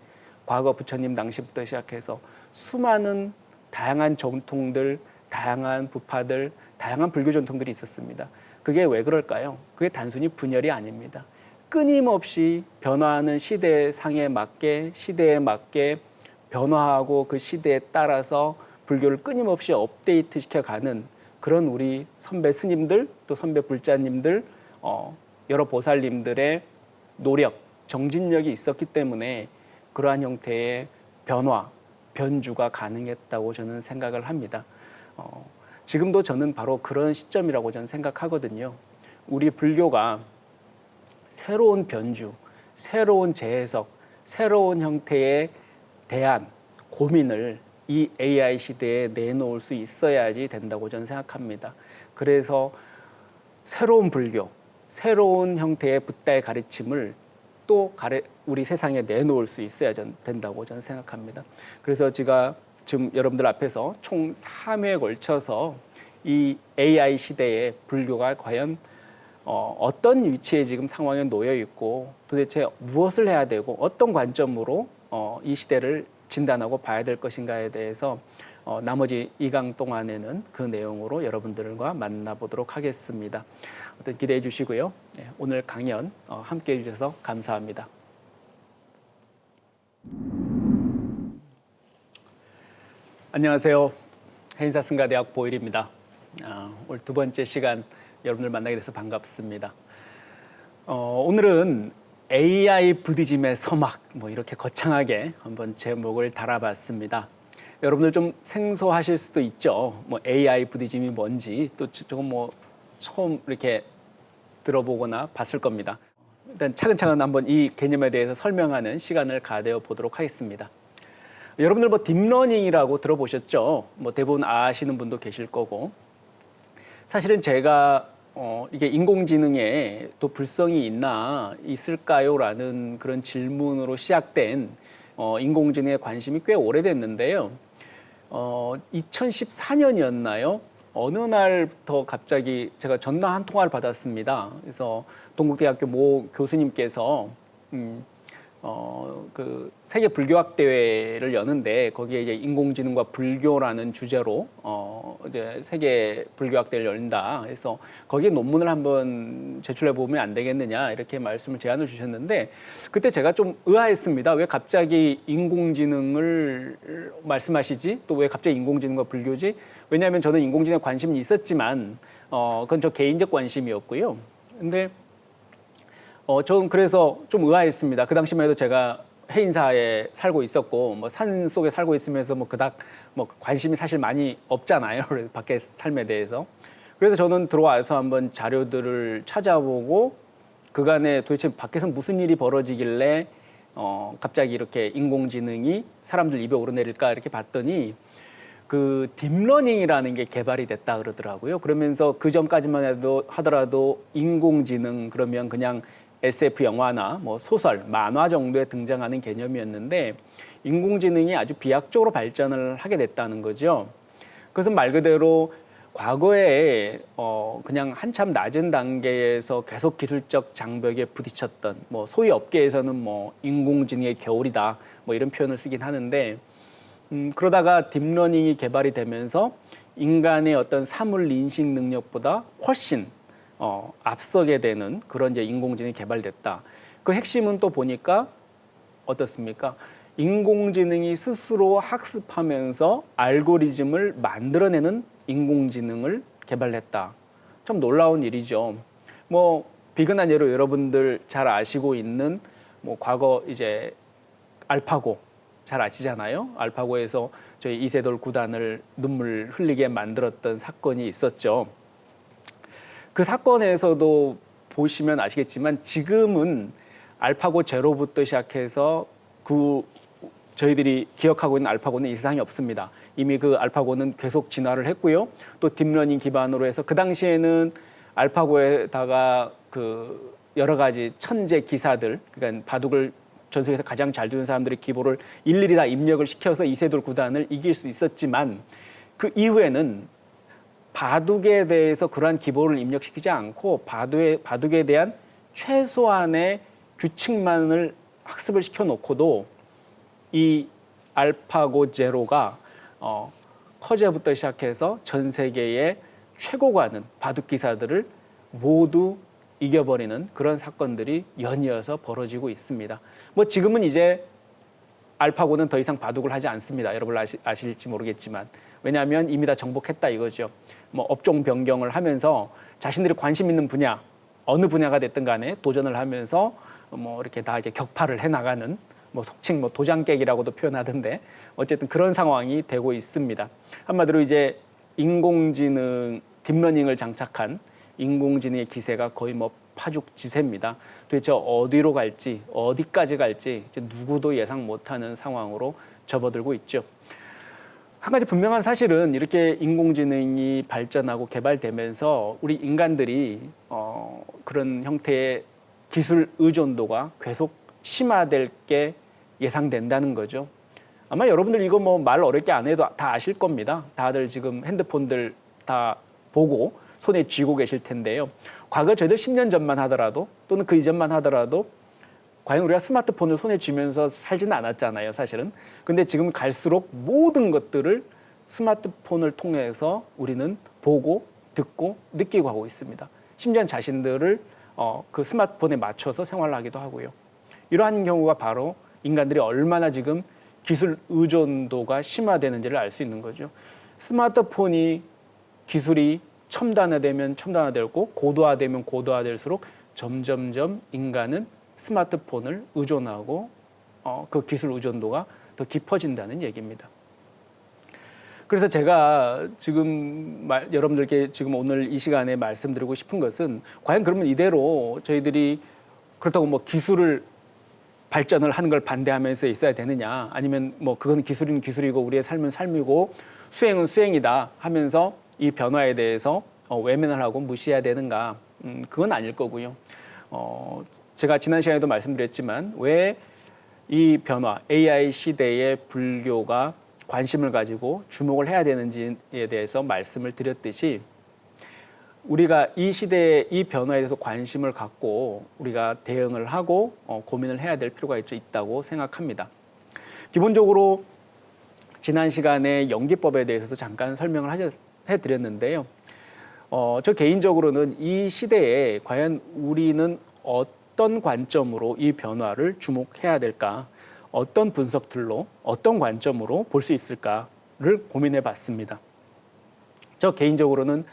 과거 부처님 당시부터 시작해서 수많은 다양한 전통들, 다양한 부파들, 다양한 불교 전통들이 있었습니다. 그게 왜 그럴까요? 그게 단순히 분열이 아닙니다. 끊임없이 변화하는 시대상에 맞게, 시대에 맞게 변화하고 그 시대에 따라서 불교를 끊임없이 업데이트 시켜가는 그런 우리 선배 스님들, 또 선배 불자님들, 여러 보살님들의 노력, 정진력이 있었기 때문에 그러한 형태의 변화, 변주가 가능했다고 저는 생각을 합니다. 지금도 저는 바로 그런 시점이라고 저는 생각하거든요. 우리 불교가 새로운 변주, 새로운 재해석, 새로운 형태의 대안, 고민을 이 AI 시대에 내놓을 수 있어야지 된다고 저는 생각합니다. 그래서 새로운 불교, 새로운 형태의 붓다의 가르침을 또 우리 세상에 내놓을 수 있어야 된다고 저는 생각합니다. 그래서 제가 지금 여러분들 앞에서 총 3회에 걸쳐서 이 AI 시대의 불교가 과연 어떤 위치에 지금 상황에 놓여 있고 도대체 무엇을 해야 되고 어떤 관점으로 이 시대를 진단하고 봐야 될 것인가에 대해서 나머지 2강 동안에는 그 내용으로 여러분들과 만나보도록 하겠습니다. 어떤 기대해 주시고요. 오늘 강연 함께해 주셔서 감사합니다. 안녕하세요. 해인사승가대학 보일입니다. 오늘 2번째 시간 여러분들 만나게 돼서 반갑습니다. 오늘은 AI 부디즘의 서막 이렇게 거창하게 한번 제목을 달아봤습니다. 여러분들 좀 생소하실 수도 있죠. AI 부디즘이 뭔지 또 조금 처음 이렇게 들어보거나 봤을 겁니다. 일단 차근차근 한번 이 개념에 대해서 설명하는 시간을 가져 보도록 하겠습니다. 여러분들 딥러닝이라고 들어보셨죠? 대부분 아시는 분도 계실 거고 사실은 제가 이게 인공지능에 또 불성이 있을까요?라는 그런 질문으로 시작된 인공지능에 관심이 꽤 오래됐는데요. 2014년이었나요? 어느 날부터 갑자기 제가 전화 한 통화를 받았습니다. 그래서 동국대학교 모 교수님께서 그 세계 불교학 대회를 여는데 거기에 이제 인공지능과 불교라는 주제로 이제 세계 불교학 대회를 열린다. 그래서 거기에 논문을 한번 제출해 보면 안 되겠느냐 이렇게 말씀을 제안을 주셨는데 그때 제가 좀 의아했습니다. 왜 갑자기 인공지능을 말씀하시지? 또 왜 갑자기 인공지능과 불교지? 왜냐하면 저는 인공지능에 관심이 있었지만 그건 저 개인적 관심이었고요. 근데 저는 그래서 좀 의아했습니다. 그 당시만 해도 제가 해인사에 살고 있었고, 뭐 산 속에 살고 있으면서 뭐 그닥 뭐 관심이 사실 많이 없잖아요. 밖의 삶에 대해서. 그래서 저는 들어와서 한번 자료들을 찾아보고 그간에 도대체 밖에서 무슨 일이 벌어지길래 갑자기 이렇게 인공지능이 사람들 입에 오르내릴까 이렇게 봤더니 그 딥러닝이라는 게 개발이 됐다 그러더라고요. 그러면서 그 전까지만 하더라도 인공지능 그러면 그냥 SF 영화나 뭐 소설, 만화 정도에 등장하는 개념이었는데 인공지능이 아주 비약적으로 발전을 하게 됐다는 거죠. 그것은 말 그대로 과거에 그냥 한참 낮은 단계에서 계속 기술적 장벽에 부딪혔던 뭐 소위 업계에서는 뭐 인공지능의 겨울이다 뭐 이런 표현을 쓰긴 하는데 그러다가 딥러닝이 개발이 되면서 인간의 어떤 사물 인식 능력보다 훨씬 앞서게 되는 그런 이제 인공지능이 개발됐다. 그 핵심은 또 보니까 어떻습니까? 인공지능이 스스로 학습하면서 알고리즘을 만들어내는 인공지능을 개발했다. 참 놀라운 일이죠. 뭐 비근한 예로 여러분들 잘 아시고 있는 뭐 과거 이제 알파고 잘 아시잖아요. 알파고에서 저희 이세돌 구단을 눈물 흘리게 만들었던 사건이 있었죠. 그 사건에서도 보시면 아시겠지만 지금은 알파고 제로부터 시작해서 저희들이 기억하고 있는 알파고는 이 세상에 없습니다. 이미 그 알파고는 계속 진화를 했고요. 또 딥러닝 기반으로 해서 그 당시에는 알파고에다가 그 여러 가지 천재 기사들, 그러니까 바둑을 전 세계에서 가장 잘 두는 사람들의 기보를 일일이 다 입력을 시켜서 이세돌 구단을 이길 수 있었지만 그 이후에는 바둑에 대해서 그러한 기보를 입력시키지 않고 바둑에 대한 최소한의 규칙만을 학습을 시켜놓고도 이 알파고 제로가 커제부터 시작해서 전 세계의 최고가는 바둑 기사들을 모두 이겨버리는 그런 사건들이 연이어서 벌어지고 있습니다. 뭐 지금은 이제 알파고는 더 이상 바둑을 하지 않습니다. 여러분 아실지 모르겠지만 왜냐하면 이미 다 정복했다 이거죠. 뭐 업종 변경을 하면서 자신들이 관심 있는 분야 어느 분야가 됐든 간에 도전을 하면서 뭐 이렇게 다 이제 격파를 해나가는 뭐 속칭 뭐 도장깨기라고도 표현하던데 어쨌든 그런 상황이 되고 있습니다. 한마디로 이제 인공지능 딥러닝을 장착한 인공지능의 기세가 거의 뭐 파죽지세입니다. 도대체 어디로 갈지 어디까지 갈지 이제 누구도 예상 못하는 상황으로 접어들고 있죠. 한 가지 분명한 사실은 이렇게 인공지능이 발전하고 개발되면서 우리 인간들이 그런 형태의 기술 의존도가 계속 심화될 게 예상된다는 거죠. 아마 여러분들 이거 뭐 말 어렵게 안 해도 다 아실 겁니다. 다들 지금 핸드폰들 다 보고 손에 쥐고 계실 텐데요. 과거 저희들 10년 전만 하더라도 또는 그 이전만 하더라도 과연 우리가 스마트폰을 손에 쥐면서 살지는 않았잖아요, 사실은. 근데 지금 갈수록 모든 것들을 스마트폰을 통해서 우리는 보고, 듣고, 느끼고 하고 있습니다. 심지어 자신들을 그 스마트폰에 맞춰서 생활을 하기도 하고요. 이러한 경우가 바로 인간들이 얼마나 지금 기술 의존도가 심화되는지를 알 수 있는 거죠. 스마트폰이 기술이 첨단화되면 첨단화되고 고도화되면 고도화될수록 점점점 인간은 스마트폰을 의존하고 그 기술 의존도가 더 깊어진다는 얘기입니다. 그래서 제가 지금 여러분들께 지금 오늘 이 시간에 말씀드리고 싶은 것은 과연 그러면 이대로 저희들이 그렇다고 뭐 기술을 발전을 하는 걸 반대하면서 있어야 되느냐 아니면 뭐 그건 기술은 기술이고 우리의 삶은 삶이고 수행은 수행이다 하면서 이 변화에 대해서 외면을 하고 무시해야 되는가? 그건 아닐 거고요. 제가 지난 시간에도 말씀드렸지만 왜 이 변화, AI 시대에 불교가 관심을 가지고 주목을 해야 되는지에 대해서 말씀을 드렸듯이 우리가 이 시대의 이 변화에 대해서 관심을 갖고 우리가 대응을 하고 고민을 해야 될 필요가 있다고 생각합니다. 기본적으로 지난 시간에 연기법에 대해서도 잠깐 설명을 해드렸는데요. 저 개인적으로는 이 시대에 과연 우리는 어떤 관점으로 이 변화를 주목해야 될까? 어떤 분석들로, 어떤 관점으로 볼 수 있을까를 고민해 봤습니다. 저 개인적으로는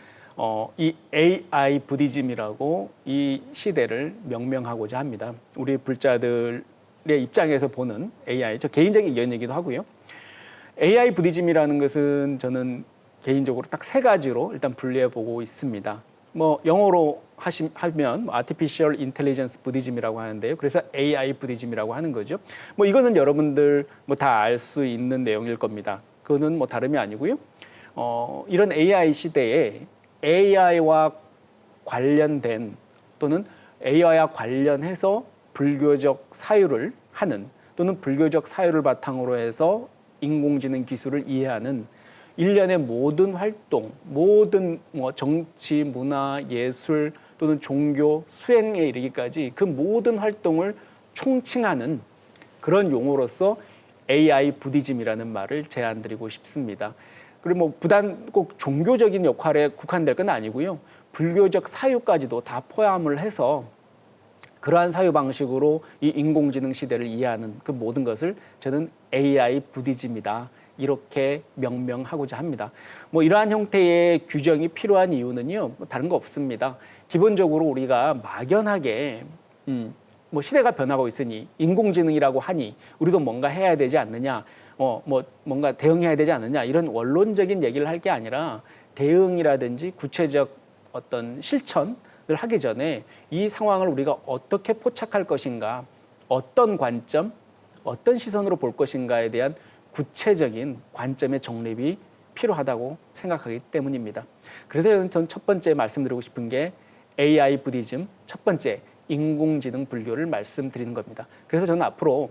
이 AI 부디즘이라고 이 시대를 명명하고자 합니다. 우리 불자들의 입장에서 보는 AI, 저 개인적인 의견이기도 하고요. AI 부디즘이라는 것은 저는 개인적으로 딱 세 가지로 일단 분류해 보고 있습니다. 뭐 영어로 하면 Artificial Intelligence Buddhism이라고 하는데요. 그래서 AI 부디즘이라고 하는 거죠. 뭐 이거는 여러분들 뭐 다 알 수 있는 내용일 겁니다. 그거는 뭐 다름이 아니고요. 이런 AI 시대에 AI와 관련된 또는 AI와 관련해서 불교적 사유를 하는 또는 불교적 사유를 바탕으로 해서 인공지능 기술을 이해하는 일련의 모든 활동, 모든 뭐 정치, 문화, 예술 또는 종교, 수행에 이르기까지 그 모든 활동을 총칭하는 그런 용어로서 AI 부디즘이라는 말을 제안드리고 싶습니다. 그리고 뭐 부단 꼭 종교적인 역할에 국한될 건 아니고요. 불교적 사유까지도 다 포함을 해서 그러한 사유 방식으로 이 인공지능 시대를 이해하는 그 모든 것을 저는 AI 부디즘이다. 이렇게 명명하고자 합니다. 뭐 이러한 형태의 규정이 필요한 이유는요. 뭐 다른 거 없습니다. 기본적으로 우리가 막연하게 뭐 시대가 변하고 있으니 인공지능이라고 하니 우리도 뭔가 해야 되지 않느냐. 뭐 뭔가 대응해야 되지 않느냐. 이런 원론적인 얘기를 할 게 아니라 대응이라든지 구체적 어떤 실천을 하기 전에 이 상황을 우리가 어떻게 포착할 것인가, 어떤 관점, 어떤 시선으로 볼 것인가에 대한 구체적인 관점의 정립이 필요하다고 생각하기 때문입니다. 그래서 전 첫 번째 말씀드리고 싶은 게 AI 부디즘, 첫 번째 인공지능 불교를 말씀드리는 겁니다. 그래서 저는 앞으로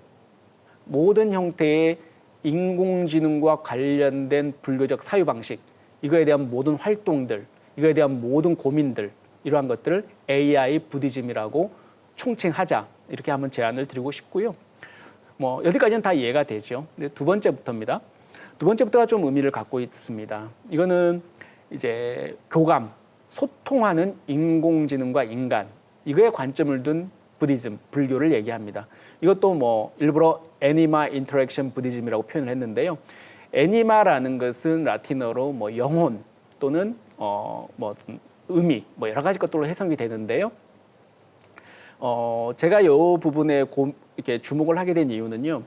모든 형태의 인공지능과 관련된 불교적 사유 방식, 이거에 대한 모든 활동들, 이거에 대한 모든 고민들, 이러한 것들을 AI 부디즘이라고 총칭하자, 이렇게 한번 제안을 드리고 싶고요. 뭐 여기까지는 다 이해가 되죠. 근데 두 번째부터입니다. 두 번째부터가 좀 의미를 갖고 있습니다. 이거는 이제 교감, 소통하는 인공지능과 인간, 이거에 관점을 둔 부디즘, 불교를 얘기합니다. 이것도 뭐 일부러 애니마 인터랙션 부디즘이라고 표현을 했는데요. 애니마라는 것은 라틴어로 뭐 영혼 또는 뭐 의미, 뭐 여러 가지 것들로 해석이 되는데요. 제가 이 부분에 이렇게 주목을 하게 된 이유는요.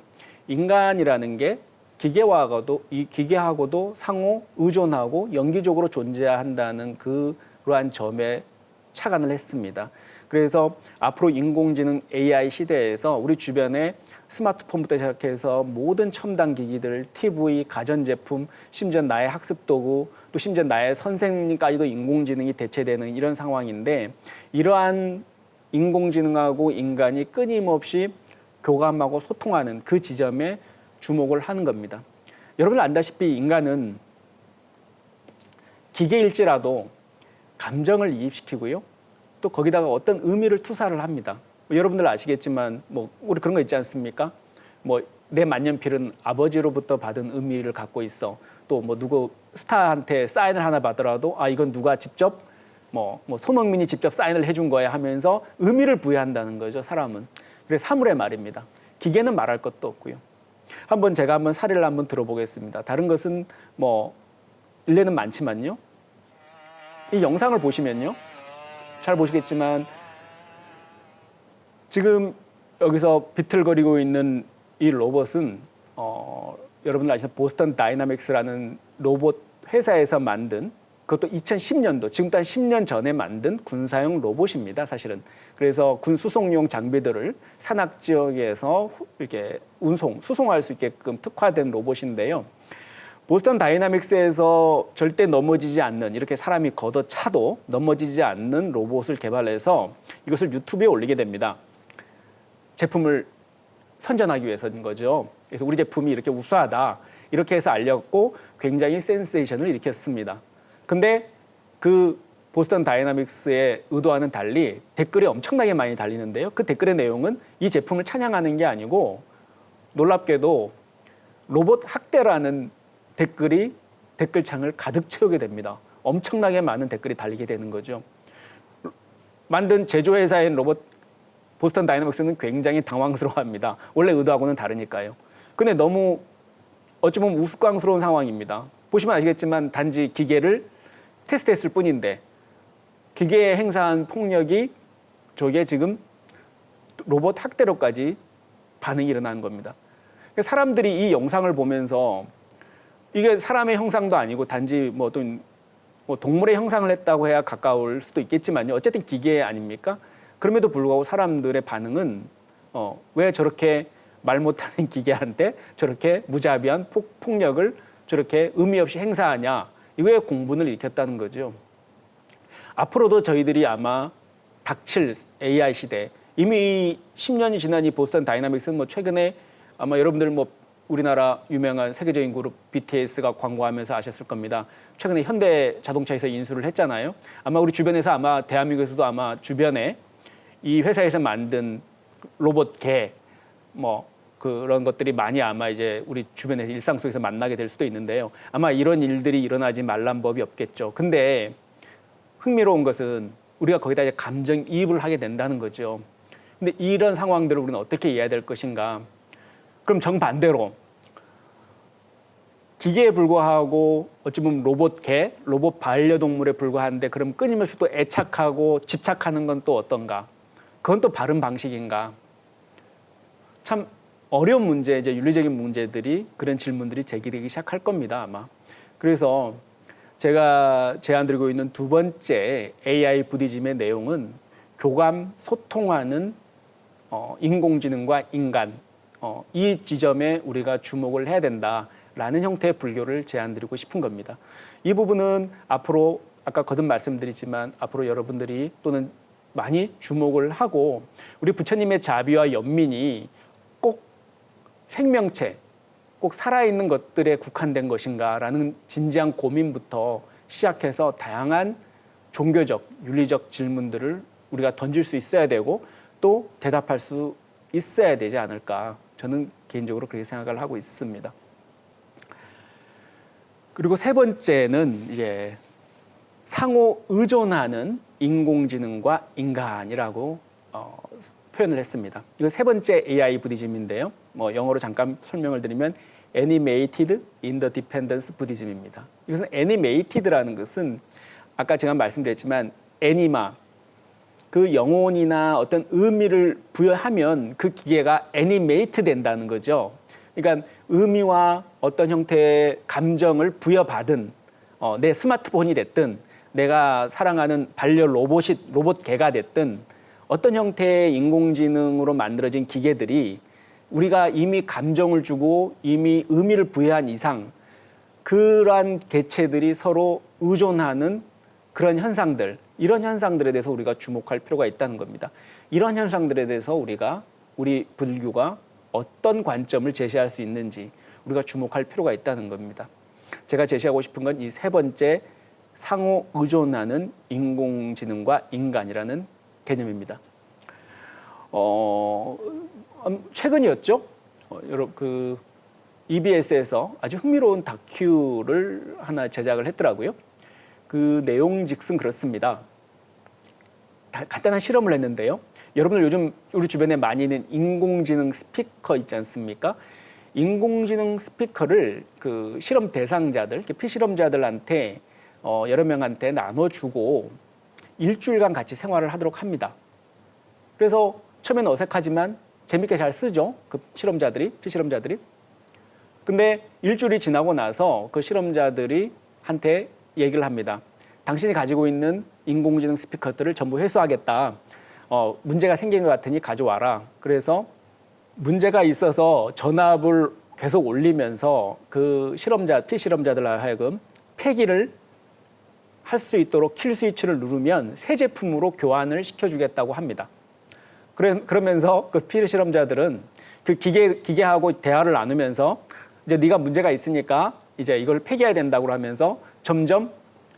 인간이라는 게 기계하고도 상호 의존하고 연기적으로 존재한다는 그러한 점에 착안을 했습니다. 그래서 앞으로 인공지능 AI 시대에서 우리 주변에 스마트폰부터 시작해서 모든 첨단 기기들, TV, 가전제품, 심지어 나의 학습 도구, 또 심지어 나의 선생님까지도 인공지능이 대체되는 이런 상황인데 이러한 인공지능하고 인간이 끊임없이 교감하고 소통하는 그 지점에 주목을 하는 겁니다. 여러분 안다시피 인간은 기계일지라도 감정을 이입시키고요. 또 거기다가 어떤 의미를 투사를 합니다. 여러분들 아시겠지만 뭐 우리 그런 거 있지 않습니까? 뭐 내 만년필은 아버지로부터 받은 의미를 갖고 있어. 또 뭐 누구 스타한테 사인을 하나 받더라도 아 이건 누가 직접 뭐 손흥민이 직접 사인을 해준 거야 하면서 의미를 부여한다는 거죠. 사람은. 그래서 사물의 말입니다. 기계는 말할 것도 없고요. 제가 한번 사례를 한번 들어보겠습니다. 다른 것은 뭐 일례는 많지만요. 이 영상을 보시면요. 잘 보시겠지만 지금 여기서 비틀거리고 있는 이 로봇은 여러분들 아시는 보스턴 다이나믹스라는 로봇 회사에서 만든 그것도 2010년도, 지금부터 한 10년 전에 만든 군사용 로봇입니다, 사실은. 그래서 군 수송용 장비들을 산악 지역에서 이렇게 수송할 수 있게끔 특화된 로봇인데요. 보스턴 다이나믹스에서 절대 넘어지지 않는, 이렇게 사람이 걷어차도 넘어지지 않는 로봇을 개발해서 이것을 유튜브에 올리게 됩니다. 제품을 선전하기 위해서인 거죠. 그래서 우리 제품이 이렇게 우수하다, 이렇게 해서 알렸고 굉장히 센세이션을 일으켰습니다. 근데 그 보스턴 다이나믹스의 의도와는 달리 댓글이 엄청나게 많이 달리는데요. 그 댓글의 내용은 이 제품을 찬양하는 게 아니고 놀랍게도 로봇 학대라는 댓글이 댓글창을 가득 채우게 됩니다. 엄청나게 많은 댓글이 달리게 되는 거죠. 만든 제조회사인 보스턴 다이나믹스는 굉장히 당황스러워합니다. 원래 의도하고는 다르니까요. 근데 너무 어찌 보면 우스꽝스러운 상황입니다. 보시면 아시겠지만 단지 기계를 테스트했을 뿐인데 기계에 행사한 폭력이 저게 지금 로봇 학대로까지 반응이 일어나는 겁니다. 사람들이 이 영상을 보면서 이게 사람의 형상도 아니고 단지 뭐 어떤 동물의 형상을 했다고 해야 가까울 수도 있겠지만요. 어쨌든 기계 아닙니까? 그럼에도 불구하고 사람들의 반응은 왜 저렇게 말 못하는 기계한테 저렇게 무자비한 폭력을 저렇게 의미 없이 행사하냐, 이거에 공분을 일으켰다는 거죠. 앞으로도 저희들이 아마 닥칠 AI 시대, 이미 10년이 지난 이 보스턴 다이나믹스는 뭐 최근에 아마 여러분들 뭐 우리나라 유명한 세계적인 그룹 BTS가 광고하면서 아셨을 겁니다. 최근에 현대 자동차에서 인수를 했잖아요. 아마 우리 주변에서 아마 대한민국에서도 아마 주변에 이 회사에서 만든 로봇 개 뭐 그런 것들이 많이 아마 이제 우리 주변에서 일상 속에서 만나게 될 수도 있는데요. 아마 이런 일들이 일어나지 말란 법이 없겠죠. 근데 흥미로운 것은 우리가 거기다 이제 감정이입을 하게 된다는 거죠. 근데 이런 상황들을 우리는 어떻게 이해해야 될 것인가? 그럼 정반대로 기계에 불과하고 어찌 보면 로봇 개, 로봇 반려동물에 불과한데 그럼 끊임없이 또 애착하고 집착하는 건 또 어떤가? 그건 또 바른 방식인가? 참 어려운 문제, 이제 윤리적인 문제들이, 그런 질문들이 제기되기 시작할 겁니다, 아마. 그래서 제가 제안드리고 있는 두 번째 AI 부디즘의 내용은 교감, 소통하는 인공지능과 인간, 이 지점에 우리가 주목을 해야 된다라는 형태의 불교를 제안드리고 싶은 겁니다. 이 부분은 앞으로 아까 거듭 말씀드리지만 앞으로 여러분들이 또는 많이 주목을 하고 우리 부처님의 자비와 연민이 꼭 생명체, 꼭 살아있는 것들에 국한된 것인가라는 진지한 고민부터 시작해서 다양한 종교적, 윤리적 질문들을 우리가 던질 수 있어야 되고 또 대답할 수 있어야 되지 않을까. 저는 개인적으로 그렇게 생각을 하고 있습니다. 그리고 세 번째는 이제 상호 의존하는 인공지능과 인간이라고 표현을 했습니다. 이건 세 번째 AI 부디즘인데요. 뭐 영어로 잠깐 설명을 드리면 Animated Interdependence 부디즘입니다. 이것은 Animated라는 것은 아까 제가 말씀드렸지만 애니마, 그 영혼이나 어떤 의미를 부여하면 그 기계가 애니메이트 된다는 거죠. 그러니까 의미와 어떤 형태의 감정을 부여받은 내 스마트폰이 됐든 내가 사랑하는 반려 로봇 개가 됐든 어떤 형태의 인공지능으로 만들어진 기계들이 우리가 이미 감정을 주고 이미 의미를 부여한 이상 그러한 개체들이 서로 의존하는 그런 현상들, 이런 현상들에 대해서 우리가 주목할 필요가 있다는 겁니다. 이런 현상들에 대해서 우리 불교가 어떤 관점을 제시할 수 있는지 우리가 주목할 필요가 있다는 겁니다. 제가 제시하고 싶은 건 이 세 번째 상호 의존하는 인공지능과 인간이라는 개념입니다. 최근이었죠. 여러분 EBS에서 아주 흥미로운 다큐를 하나 제작을 했더라고요. 그 내용즉슨 그렇습니다. 간단한 실험을 했는데요. 여러분들 요즘 우리 주변에 많이 있는 인공지능 스피커 있지 않습니까? 인공지능 스피커를 그 실험 대상자들, 피실험자들한테 여러 명한테 나눠주고 일주일간 같이 생활을 하도록 합니다. 그래서 처음에는 어색하지만 재밌게 잘 쓰죠. 그 피실험자들이. 근데 일주일이 지나고 나서 그 실험자들이 한테 얘기를 합니다. 당신이 가지고 있는 인공지능 스피커들을 전부 회수하겠다. 문제가 생긴 것 같으니 가져와라. 그래서 문제가 있어서 전압을 계속 올리면서 그 피실험자들 하여금 폐기를 할 수 있도록 킬 스위치를 누르면 새 제품으로 교환을 시켜주겠다고 합니다. 그러면서 그 피실험자들은 그 기계하고 대화를 나누면서 이제 네가 문제가 있으니까 이제 이걸 폐기해야 된다고 하면서 점점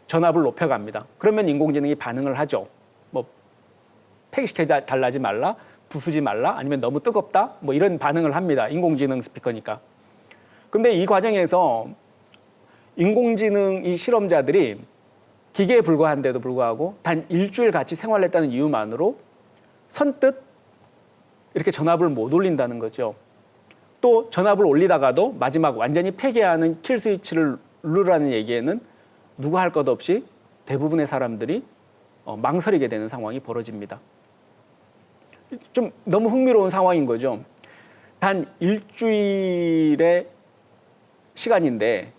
전압을 높여갑니다. 그러면 인공지능이 반응을 하죠. 뭐 폐기시켜 달라지 말라, 부수지 말라, 아니면 너무 뜨겁다, 뭐 이런 반응을 합니다. 인공지능 스피커니까. 근데 이 과정에서 인공지능 이 실험자들이 기계에 불과한데도 불구하고 단 일주일 같이 생활했다는 이유만으로 선뜻 이렇게 전압을 못 올린다는 거죠. 또 전압을 올리다가도 마지막 완전히 폐기하는 킬 스위치를 누르라는 얘기에는 누가 할 것 없이 대부분의 사람들이 망설이게 되는 상황이 벌어집니다. 좀 너무 흥미로운 상황인 거죠. 단 일주일의 시간인데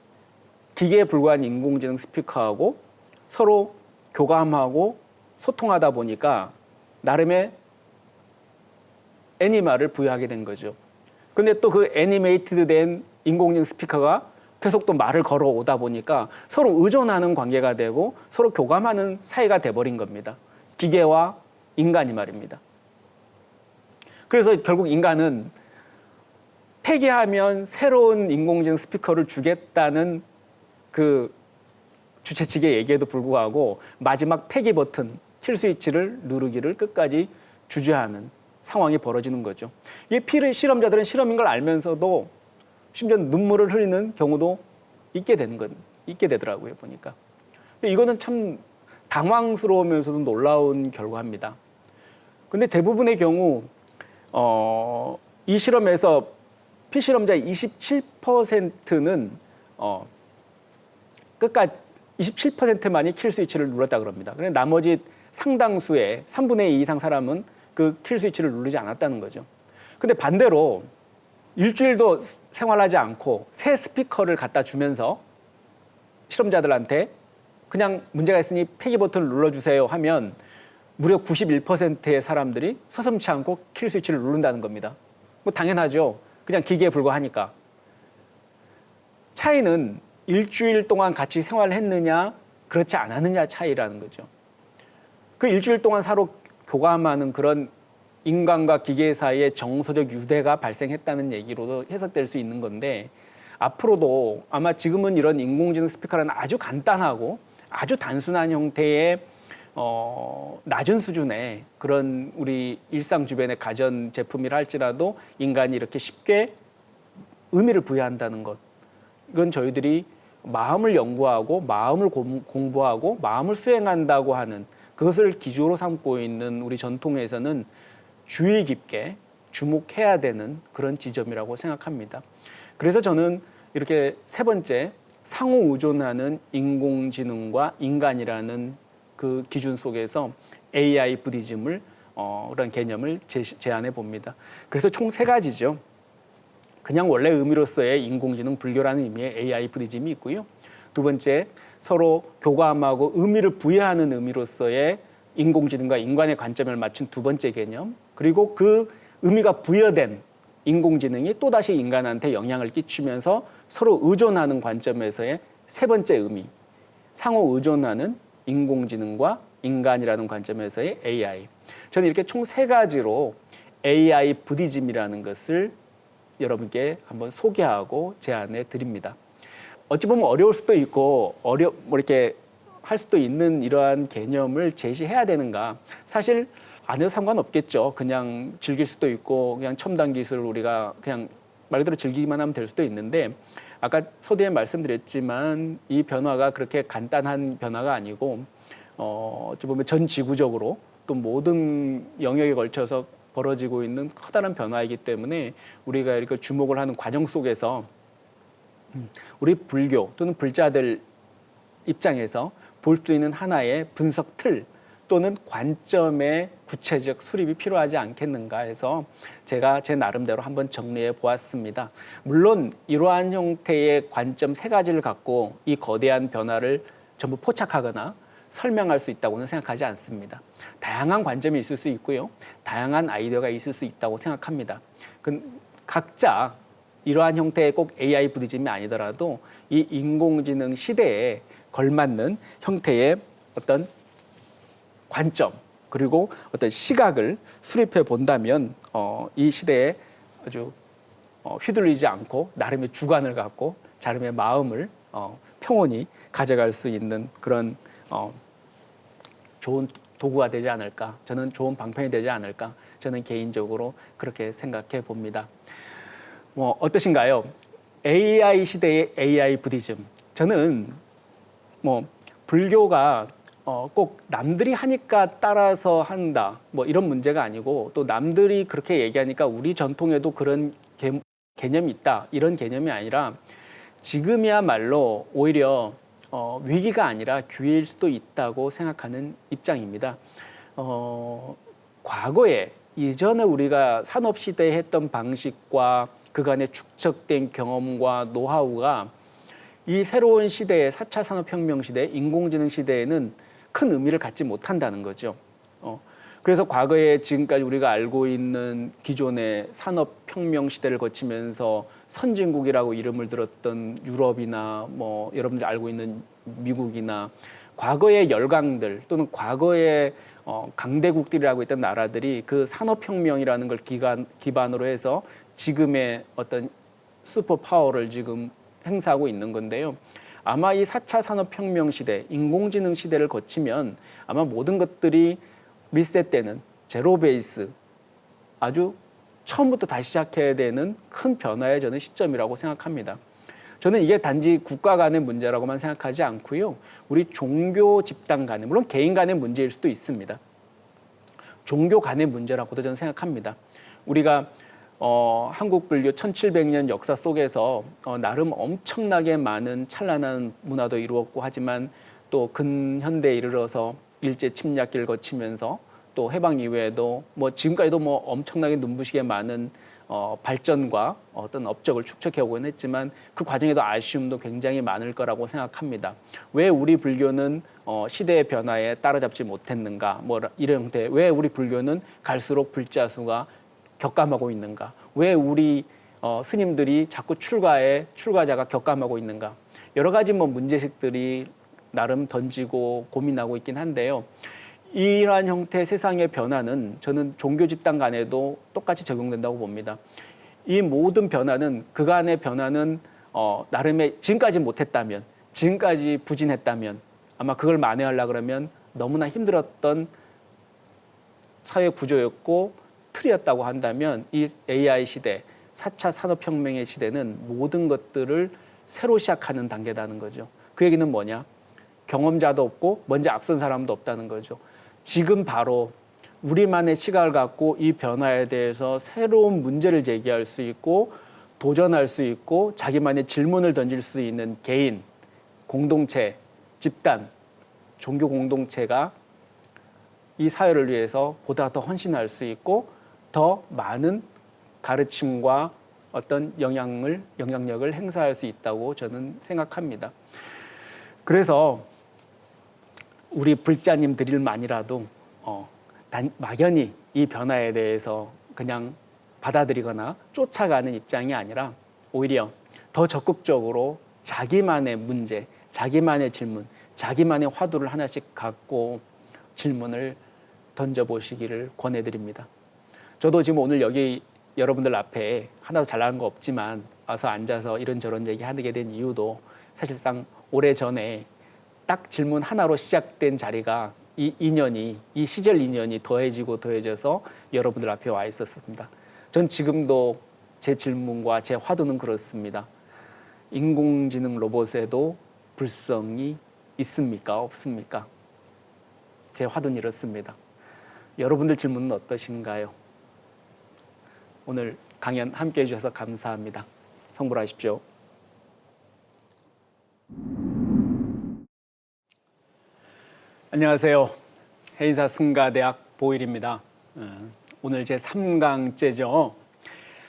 기계에 불과한 인공지능 스피커하고 서로 교감하고 소통하다 보니까 나름의 애니마를 부여하게 된 거죠. 근데 또 그 애니메이트된 인공지능 스피커가 계속 또 말을 걸어오다 보니까 서로 의존하는 관계가 되고 서로 교감하는 사이가 돼버린 겁니다. 기계와 인간이 말입니다. 그래서 결국 인간은 폐기하면 새로운 인공지능 스피커를 주겠다는 그 주최 측의 얘기에도 불구하고 마지막 폐기 버튼, 킬 스위치를 누르기를 끝까지 주저하는 상황이 벌어지는 거죠. 이 실험자들은 실험인 걸 알면서도 심지어 눈물을 흘리는 경우도 있게 되더라고요, 보니까. 이거는 참 당황스러우면서도 놀라운 결과입니다. 근데 대부분의 경우 이 실험에서 피실험자의 27%는 끝까지 27%만이 킬 스위치를 눌렀다 그럽니다. 그런데 나머지 상당수의 3분의 2 이상 사람은 그 킬 스위치를 누르지 않았다는 거죠. 근데 반대로 일주일도 생활하지 않고 새 스피커를 갖다 주면서 실험자들한테 그냥 문제가 있으니 폐기 버튼을 눌러주세요 하면 무려 91%의 사람들이 서슴지 않고 킬 스위치를 누른다는 겁니다. 뭐 당연하죠. 그냥 기계에 불과하니까. 차이는 일주일 동안 같이 생활했느냐 그렇지 않았느냐 차이라는 거죠. 그 일주일 동안 서로 교감하는 그런 인간과 기계 사이의 정서적 유대가 발생했다는 얘기로도 해석될 수 있는 건데 앞으로도 아마 지금은 이런 인공지능 스피커라는 아주 간단하고 아주 단순한 형태의 낮은 수준의 그런 우리 일상 주변의 가전 제품이라 할지라도 인간이 이렇게 쉽게 의미를 부여한다는 것, 이건 저희들이 마음을 연구하고 마음을 공부하고 마음을 수행한다고 하는 그것을 기조로 삼고 있는 우리 전통에서는 주의 깊게 주목해야 되는 그런 지점이라고 생각합니다. 그래서 저는 이렇게 세 번째 상호 의존하는 인공지능과 인간이라는 그 기준 속에서 AI 부디즘을 그런 개념을 제안해 봅니다. 그래서 총 세 가지죠. 그냥 원래 의미로서의 인공지능 불교라는 의미의 AI 부디즘이 있고요. 두 번째, 서로 교감하고 의미를 부여하는 의미로서의 인공지능과 인간의 관점을 맞춘 두 번째 개념, 그리고 그 의미가 부여된 인공지능이 또다시 인간한테 영향을 끼치면서 서로 의존하는 관점에서의 세 번째 의미, 상호 의존하는 인공지능과 인간이라는 관점에서의 AI. 저는 이렇게 총 세 가지로 AI 부디즘이라는 것을 여러분께 한번 소개하고 제안해 드립니다. 어찌 보면 어려울 수도 있고 이렇게 할 수도 있는 이러한 개념을 제시해야 되는가? 사실 안 해도 상관없겠죠. 그냥 즐길 수도 있고 그냥 첨단 기술을 우리가 그냥 말 그대로 즐기기만 하면 될 수도 있는데 아까 서두에 말씀드렸지만 이 변화가 그렇게 간단한 변화가 아니고 어찌 보면 전 지구적으로 또 모든 영역에 걸쳐서 벌어지고 있는 커다란 변화이기 때문에 우리가 이렇게 주목을 하는 과정 속에서 우리 불교 또는 불자들 입장에서 볼 수 있는 하나의 분석 틀 또는 관점의 구체적 수립이 필요하지 않겠는가 해서 제가 제 나름대로 한번 정리해 보았습니다. 물론 이러한 형태의 관점 세 가지를 갖고 이 거대한 변화를 전부 포착하거나 설명할 수 있다고는 생각하지 않습니다. 다양한 관점이 있을 수 있고요. 다양한 아이디어가 있을 수 있다고 생각합니다. 각자 이러한 형태의 꼭 AI 부디즘이 아니더라도 이 인공지능 시대에 걸맞는 형태의 어떤 관점 그리고 어떤 시각을 수립해 본다면 이 시대에 아주 휘둘리지 않고 나름의 주관을 갖고 나름의 마음을 평온히 가져갈 수 있는 그런 좋은 도구가 되지 않을까, 저는 좋은 방편이 되지 않을까, 저는 개인적으로 그렇게 생각해 봅니다. 어떠신가요? AI 시대의 AI 부디즘. 저는 불교가 꼭 남들이 하니까 따라서 한다 이런 문제가 아니고, 또 남들이 그렇게 얘기하니까 우리 전통에도 그런 개념이 있다 이런 개념이 아니라, 지금이야말로 오히려 위기가 아니라 기회일 수도 있다고 생각하는 입장입니다. 과거에 이전에 우리가 산업시대에 했던 방식과 그간의 축적된 경험과 노하우가 이 새로운 시대의 4차 산업혁명 시대, 인공지능 시대에는 큰 의미를 갖지 못한다는 거죠. 그래서 과거에 지금까지 우리가 알고 있는 기존의 산업혁명 시대를 거치면서 선진국이라고 이름을 들었던 유럽이나 여러분들이 알고 있는 미국이나 과거의 열강들 또는 과거의 강대국들이라고 했던 나라들이 그 산업혁명이라는 걸 기반으로 해서 지금의 어떤 슈퍼파워를 지금 행사하고 있는 건데요. 아마 이 4차 산업혁명 시대, 인공지능 시대를 거치면 아마 모든 것들이 리셋되는 제로 베이스, 아주 처음부터 다시 시작해야 되는 큰 변화의 저는 시점이라고 생각합니다. 저는 이게 단지 국가 간의 문제라고만 생각하지 않고요. 우리 종교 집단 간의, 물론 개인 간의 문제일 수도 있습니다. 종교 간의 문제라고도 저는 생각합니다. 우리가 한국 불교 1700년 역사 속에서 나름 엄청나게 많은 찬란한 문화도 이루었고, 하지만 또 근현대에 이르러서 일제 침략기를 거치면서 또 해방 이후에도 지금까지도 엄청나게 눈부시게 많은 발전과 어떤 업적을 축적해 오곤 했지만, 그 과정에도 아쉬움도 굉장히 많을 거라고 생각합니다. 왜 우리 불교는 시대의 변화에 따라잡지 못했는가, 이런 형태, 왜 우리 불교는 갈수록 불자수가 격감하고 있는가, 왜 우리 스님들이 자꾸 출가자가 격감하고 있는가, 여러 가지 문제식들이 나름 던지고 고민하고 있긴 한데요. 이러한 형태의 세상의 변화는 저는 종교 집단 간에도 똑같이 적용된다고 봅니다. 이 모든 변화는, 그간의 변화는 나름의 지금까지 못했다면, 지금까지 부진했다면, 아마 그걸 만회하려고 그러면 너무나 힘들었던 사회 구조였고 틀이었다고 한다면, 이 AI 시대, 4차 산업혁명의 시대는 모든 것들을 새로 시작하는 단계라는 거죠. 그 얘기는 뭐냐? 경험자도 없고 먼저 앞선 사람도 없다는 거죠. 지금 바로 우리만의 시각을 갖고 이 변화에 대해서 새로운 문제를 제기할 수 있고 도전할 수 있고 자기만의 질문을 던질 수 있는 개인, 공동체, 집단, 종교 공동체가 이 사회를 위해서 보다 더 헌신할 수 있고 더 많은 가르침과 어떤 영향력을 행사할 수 있다고 저는 생각합니다. 그래서 우리 불자님들일만이라도 막연히 이 변화에 대해서 그냥 받아들이거나 쫓아가는 입장이 아니라, 오히려 더 적극적으로 자기만의 문제, 자기만의 질문, 자기만의 화두를 하나씩 갖고 질문을 던져보시기를 권해드립니다. 저도 지금 오늘 여기 여러분들 앞에 하나도 잘나간 거 없지만 와서 앉아서 이런저런 얘기하게 된 이유도, 사실상 오래전에 딱 질문 하나로 시작된 자리가 이 시절 인연이 더해져서 여러분들 앞에 와 있었습니다. 전 지금도 제 질문과 제 화두는 그렇습니다. 인공지능 로봇에도 불성이 있습니까? 없습니까? 제 화두는 이렇습니다. 여러분들 질문은 어떠신가요? 오늘 강연 함께 해주셔서 감사합니다. 성불하십시오. 안녕하세요. 해인사 승가대학 보일입니다. 오늘 제 3강째죠.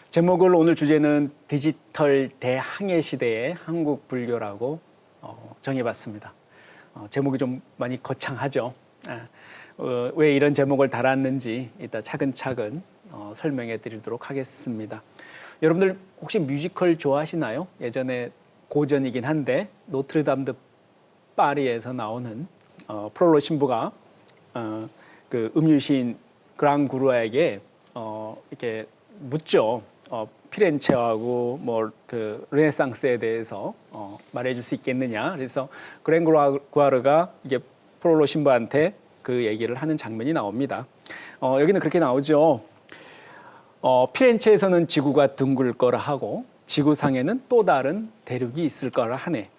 제목을, 오늘 주제는 디지털 대항해 시대의 한국 불교라고 정해봤습니다. 제목이 좀 많이 거창하죠. 왜 이런 제목을 달았는지 이따 차근차근 설명해 드리도록 하겠습니다. 여러분들 혹시 뮤지컬 좋아하시나요? 예전에 고전이긴 한데 노트르담 드 파리에서 나오는 프롤로 신부가 그 음유시인 그랑구루에게 이렇게 묻죠. 피렌체하고 뭐 그 르네상스에 대해서 말해줄 수 있겠느냐. 그래서 그랑구루가 이게 프롤로 신부한테 그 얘기를 하는 장면이 나옵니다. 여기는 그렇게 나오죠. 피렌체에서는 지구가 둥글 거라 하고 지구상에는 또 다른 대륙이 있을 거라 하네.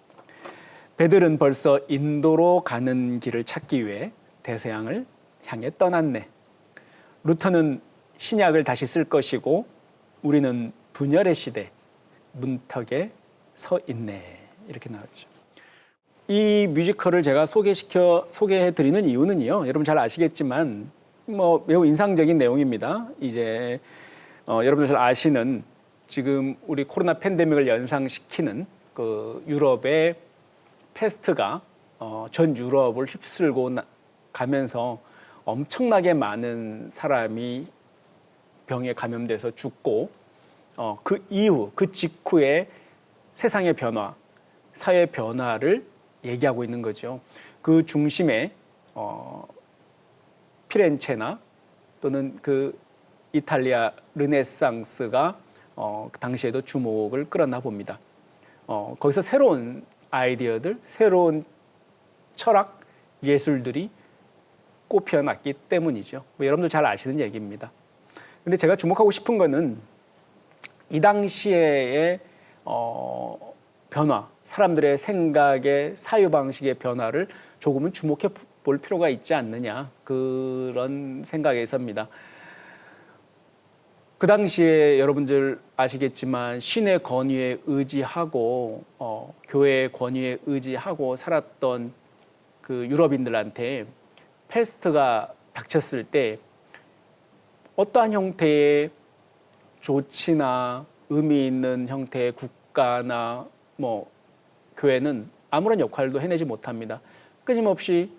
배들은 벌써 인도로 가는 길을 찾기 위해 대서양을 향해 떠났네. 루터는 신약을 다시 쓸 것이고 우리는 분열의 시대 문턱에 서 있네. 이렇게 나왔죠. 이 뮤지컬을 제가 소개해 드리는 이유는요. 여러분 잘 아시겠지만 뭐 매우 인상적인 내용입니다. 이제 여러분들 잘 아시는 지금 우리 코로나 팬데믹을 연상시키는 그 유럽의 패스트가 전 유럽을 휩쓸고 가면서 엄청나게 많은 사람이 병에 감염돼서 죽고 그 이후 그 직후에 세상의 변화, 사회 변화를 얘기하고 있는 거죠. 그 중심에 피렌체나 또는 그 이탈리아 르네상스가 그 당시에도 주목을 끌었나 봅니다. 거기서 새로운 아이디어들, 새로운 철학, 예술들이 꽃피어났기 때문이죠. 뭐 여러분들 잘 아시는 얘기입니다. 근데 제가 주목하고 싶은 거는 이 당시의 변화, 사람들의 생각의 사유방식의 변화를 조금은 주목해 볼 필요가 있지 않느냐, 그런 생각에서입니다. 그 당시에 여러분들 아시겠지만 신의 권위에 의지하고 교회의 권위에 의지하고 살았던 그 유럽인들한테 패스트가 닥쳤을 때 어떠한 형태의 조치나 의미 있는 형태의 국가나 뭐 교회는 아무런 역할도 해내지 못합니다. 끊임없이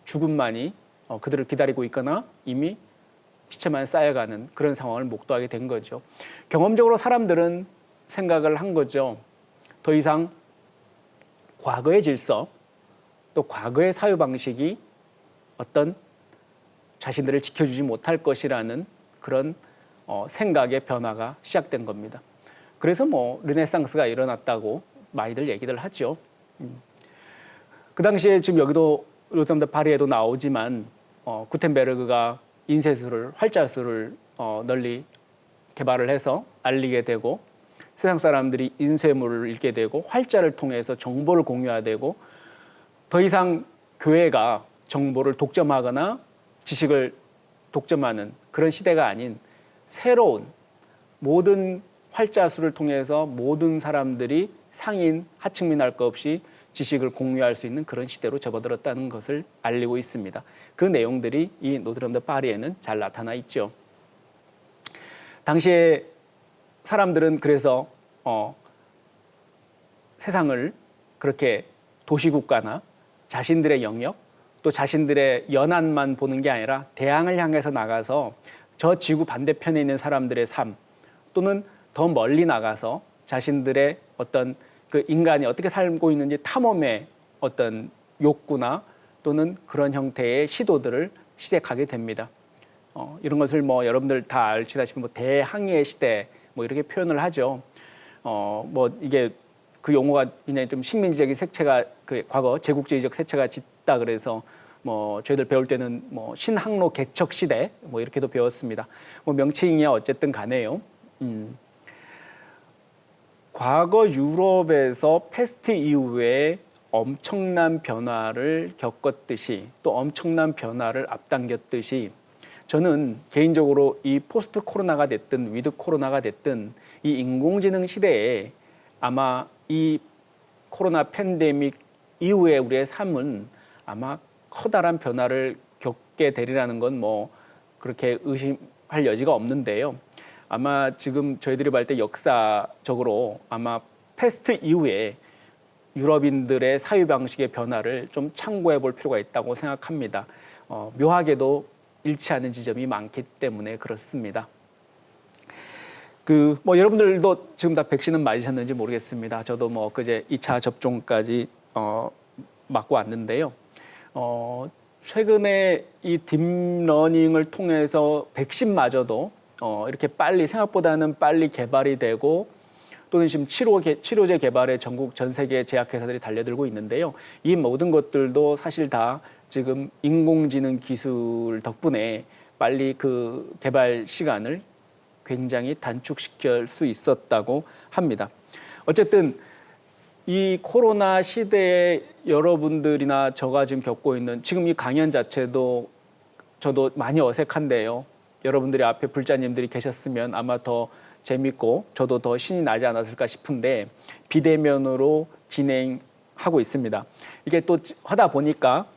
죽음만이 그들을 기다리고 있거나 이미 시체만 쌓여가는 그런 상황을 목도하게 된 거죠. 경험적으로 사람들은 생각을 한 거죠. 더 이상 과거의 질서, 또 과거의 사유방식이 어떤 자신들을 지켜주지 못할 것이라는 그런 생각의 변화가 시작된 겁니다. 그래서 뭐 르네상스가 일어났다고 많이들 얘기를 하죠. 그 당시에 지금 여기도 노트르담 파리에도 나오지만 구텐베르그가 인쇄술을, 활자술을 널리 개발을 해서 알리게 되고 세상 사람들이 인쇄물을 읽게 되고 활자를 통해서 정보를 공유하되고 더 이상 교회가 정보를 독점하거나 지식을 독점하는 그런 시대가 아닌 새로운 모든 활자술을 통해서 모든 사람들이 상인, 하층민 할 것 없이 지식을 공유할 수 있는 그런 시대로 접어들었다는 것을 알리고 있습니다. 그 내용들이 이 노트르담 드 파리에는 잘 나타나 있죠. 당시에 사람들은 그래서 세상을 그렇게 도시국가나 자신들의 영역 또 자신들의 연안만 보는 게 아니라 대양을 향해서 나가서 저 지구 반대편에 있는 사람들의 삶 또는 더 멀리 나가서 자신들의 어떤 그 인간이 어떻게 살고 있는지 탐험의 어떤 욕구나 또는 그런 형태의 시도들을 시작하게 됩니다. 이런 것을 뭐 여러분들 다 아시다시피 뭐 대항해 시대 뭐 이렇게 표현을 하죠. 뭐 이게 그 용어가 굉장히 좀 식민지적인 색채가 그 과거 제국주의적 색채가 짙다 그래서 뭐 저희들 배울 때는 뭐 신항로 개척 시대 뭐 이렇게도 배웠습니다. 뭐 명칭이 어쨌든 간에요. 과거 유럽에서 패스트 이후에 엄청난 변화를 겪었듯이 또 엄청난 변화를 앞당겼듯이 저는 개인적으로 이 포스트 코로나가 됐든 위드 코로나가 됐든 이 인공지능 시대에 아마 이 코로나 팬데믹 이후에 우리의 삶은 아마 커다란 변화를 겪게 되리라는 건 뭐 그렇게 의심할 여지가 없는데요. 아마 지금 저희들이 볼 때 역사적으로 아마 패스트 이후에 유럽인들의 사유 방식의 변화를 좀 참고해 볼 필요가 있다고 생각합니다. 묘하게도 일치하는 지점이 많기 때문에 그렇습니다. 뭐 여러분들도 지금 다 백신은 맞으셨는지 모르겠습니다. 저도 뭐 그제 2차 접종까지 맞고 왔는데요. 최근에 이 딥러닝을 통해서 백신마저도 이렇게 빨리 생각보다는 빨리 개발이 되고 또는 지금 치료제 개발에 전국 전 세계 제약회사들이 달려들고 있는데요. 이 모든 것들도 사실 다 지금 인공지능 기술 덕분에 빨리 그 개발 시간을 굉장히 단축시킬 수 있었다고 합니다. 어쨌든 이 코로나 시대에 여러분들이나 저가 지금 겪고 있는 지금 이 강연 자체도 저도 많이 어색한데요. 여러분들이 앞에 불자님들이 계셨으면 아마 더 재밌고 저도 더 신이 나지 않았을까 싶은데 비대면으로 진행하고 있습니다. 이게 또 하다 보니까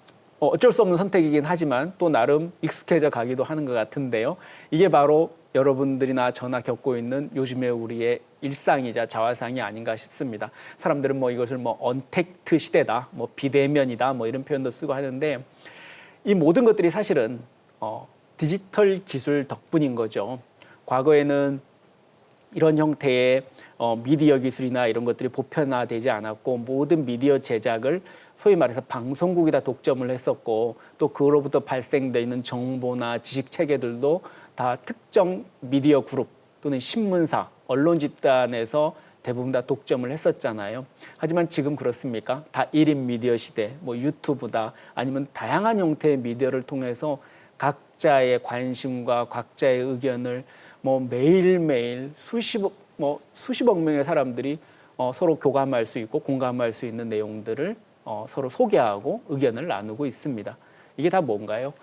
어쩔 수 없는 선택이긴 하지만 또 나름 익숙해져 가기도 하는 것 같은데요. 이게 바로 여러분들이나 저나 겪고 있는 요즘의 우리의 일상이자 자화상이 아닌가 싶습니다. 사람들은 뭐 이것을 뭐 언택트 시대다, 뭐 비대면이다, 뭐 이런 표현도 쓰고 하는데 이 모든 것들이 사실은 디지털 기술 덕분인 거죠. 과거에는 이런 형태의 미디어 기술이나 이런 것들이 보편화되지 않았고 모든 미디어 제작을 소위 말해서 방송국이 다 독점을 했었고 또 그로부터 발생되는 정보나 지식 체계들도 다 특정 미디어 그룹 또는 신문사, 언론 집단에서 대부분 다 독점을 했었잖아요. 하지만 지금 그렇습니까? 다 1인 미디어 시대, 뭐 유튜브다 아니면 다양한 형태의 미디어를 통해서 각자의 관심과 각자의 의견을 뭐 매일매일 수십억 명의 사람들이 서로 교감할 수 있고 공감할 수 있는 내용들을 서로 소개하고 의견을 나누고 있습니다. 이게 다 뭔가요?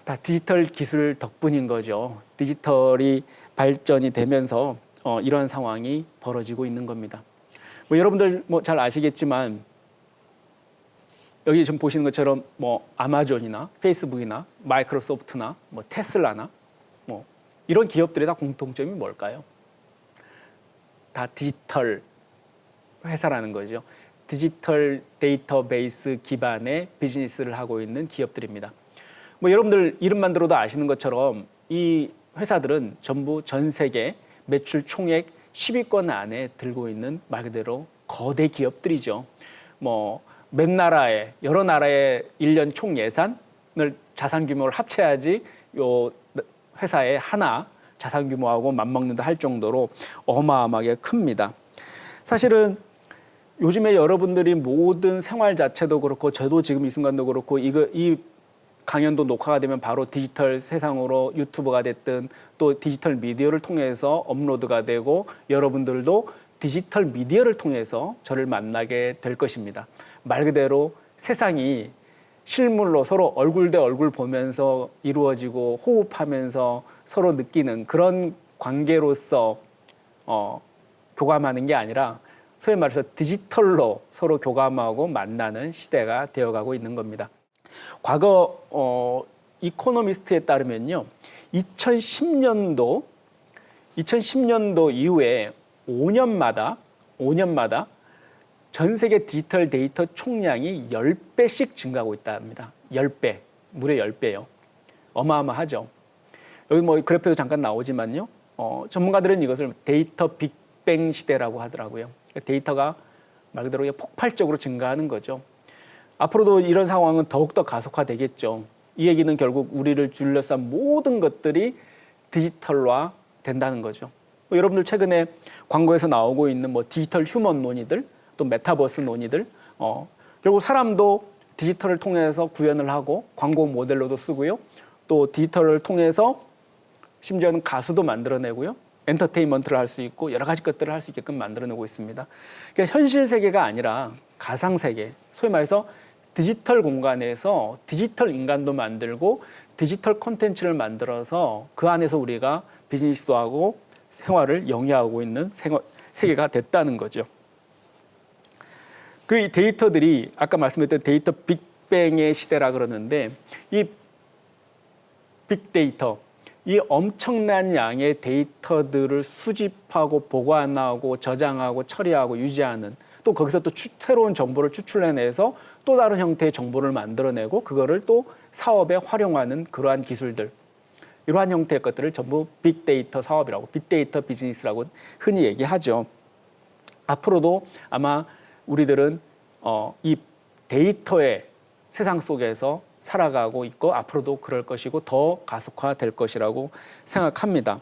다 디지털 기술 덕분인 거죠. 디지털이 발전이 되면서 이런 상황이 벌어지고 있는 겁니다. 뭐 여러분들 뭐 잘 아시겠지만 여기 지금 보시는 것처럼 뭐 아마존이나 페이스북이나 마이크로소프트나 뭐 테슬라나 뭐 이런 기업들의 다 공통점이 뭘까요? 다 디지털 회사라는 거죠. 디지털 데이터베이스 기반의 비즈니스를 하고 있는 기업들입니다. 뭐 여러분들 이름만 들어도 아시는 것처럼 이 회사들은 전부 전 세계 매출 총액 10위권 안에 들고 있는 말 그대로 거대 기업들이죠. 뭐 몇 나라의 여러 나라의 1년 총 예산을 자산 규모를 합쳐야지 요 회사의 하나 자산 규모하고 맞먹는다 할 정도로 어마어마하게 큽니다. 사실은 요즘에 여러분들이 모든 생활 자체도 그렇고 저도 지금 이 순간도 그렇고 이 강연도 녹화가 되면 바로 디지털 세상으로 유튜브가 됐든 또 디지털 미디어를 통해서 업로드가 되고 여러분들도 디지털 미디어를 통해서 저를 만나게 될 것입니다. 말 그대로 세상이 실물로 서로 얼굴 대 얼굴 보면서 이루어지고 호흡하면서 서로 느끼는 그런 관계로서 교감하는 게 아니라 소위 말해서 디지털로 서로 교감하고 만나는 시대가 되어가고 있는 겁니다. 과거 이코노미스트에 따르면요, 2010년도 이후에 5년마다 전 세계 디지털 데이터 총량이 10배씩 증가하고 있답니다. 10배, 무려 10배요. 어마어마하죠. 여기 뭐 그래프도 잠깐 나오지만요, 전문가들은 이것을 데이터 빅뱅 시대라고 하더라고요. 데이터가 말 그대로 폭발적으로 증가하는 거죠. 앞으로도 이런 상황은 더욱더 가속화되겠죠. 이 얘기는 결국 우리를 둘러싼 모든 것들이 디지털화 된다는 거죠. 여러분들 최근에 광고에서 나오고 있는 뭐 디지털 휴먼 논의들, 또 메타버스 논의들, 결국 사람도 디지털을 통해서 구현을 하고 광고 모델로도 쓰고요. 또 디지털을 통해서 심지어는 가수도 만들어내고요. 엔터테인먼트를 할 수 있고 여러 가지 것들을 할 수 있게끔 만들어내고 있습니다. 그러니까 현실 세계가 아니라 가상 세계, 소위 말해서 디지털 공간에서 디지털 인간도 만들고 디지털 콘텐츠를 만들어서 그 안에서 우리가 비즈니스도 하고 생활을 영위하고 있는 세계가 됐다는 거죠. 그 데이터들이 아까 말씀드렸던 데이터 빅뱅의 시대라 그러는데 이 빅데이터, 이 엄청난 양의 데이터들을 수집하고 보관하고 저장하고 처리하고 유지하는, 또 거기서 또 새로운 정보를 추출해내서 또 다른 형태의 정보를 만들어내고 그거를 또 사업에 활용하는 그러한 기술들. 이러한 형태의 것들을 전부 빅데이터 사업이라고, 빅데이터 비즈니스라고 흔히 얘기하죠. 앞으로도 아마 우리들은 이 데이터의 세상 속에서 살아가고 있고 앞으로도 그럴 것이고 더 가속화될 것이라고 생각합니다.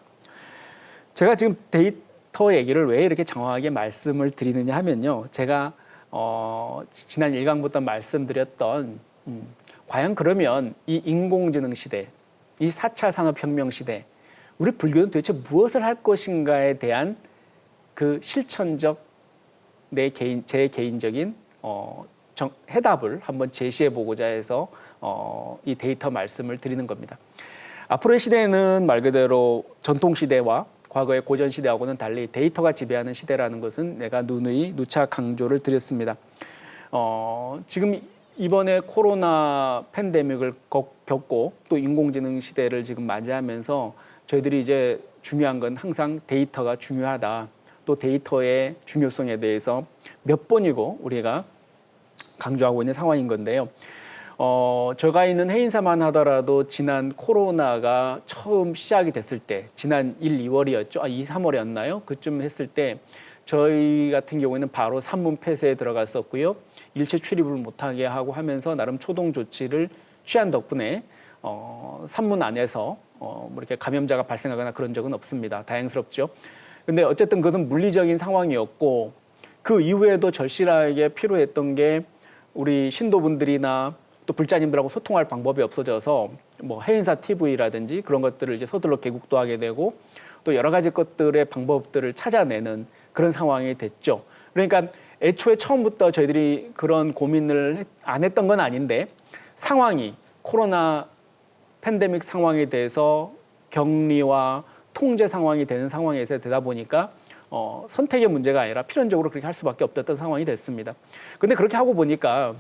제가 지금 데이터 얘기를 왜 이렇게 장황하게 말씀을 드리느냐 하면요. 제가 지난 1강부터 말씀드렸던 과연 그러면 이 인공지능 시대, 이 4차 산업혁명 시대, 우리 불교는 도대체 무엇을 할 것인가에 대한 그 실천적 제 개인적인 해답을 한번 제시해 보고자 해서 이 데이터 말씀을 드리는 겁니다. 앞으로의 시대는 말 그대로 전통 시대와 과거의 고전 시대하고는 달리 데이터가 지배하는 시대라는 것은 내가 누차 강조를 드렸습니다. 지금 이번에 코로나 팬데믹을 겪고 또 인공지능 시대를 지금 맞이하면서 저희들이 이제 중요한 건 항상 데이터가 중요하다. 또 데이터의 중요성에 대해서 몇 번이고 우리가 강조하고 있는 상황인 건데요. 제가 있는 해인사만 하더라도 지난 코로나가 처음 시작이 됐을 때, 지난 1, 2월이었죠. 2, 3월이었나요? 그쯤 했을 때 저희 같은 경우에는 바로 산문 폐쇄에 들어갔었고요. 일체 출입을 못하게 하고 하면서 나름 초동 조치를 취한 덕분에 산문 안에서 뭐 이렇게 감염자가 발생하거나 그런 적은 없습니다. 다행스럽죠. 근데 어쨌든 그것은 물리적인 상황이었고 그 이후에도 절실하게 필요했던 게 우리 신도분들이나 또 불자님들하고 소통할 방법이 없어져서 뭐 해인사 TV라든지 그런 것들을 이제 서둘러 개국도 하게 되고 또 여러 가지 것들의 방법들을 찾아내는 그런 상황이 됐죠. 그러니까 애초에 처음부터 저희들이 그런 고민을 안 했던 건 아닌데 상황이 코로나 팬데믹 상황에 대해서 격리와 통제 상황이 되는 상황에서 되다 보니까 선택의 문제가 아니라 필연적으로 그렇게 할 수밖에 없었던 상황이 됐습니다. 근데 그렇게 하고 보니까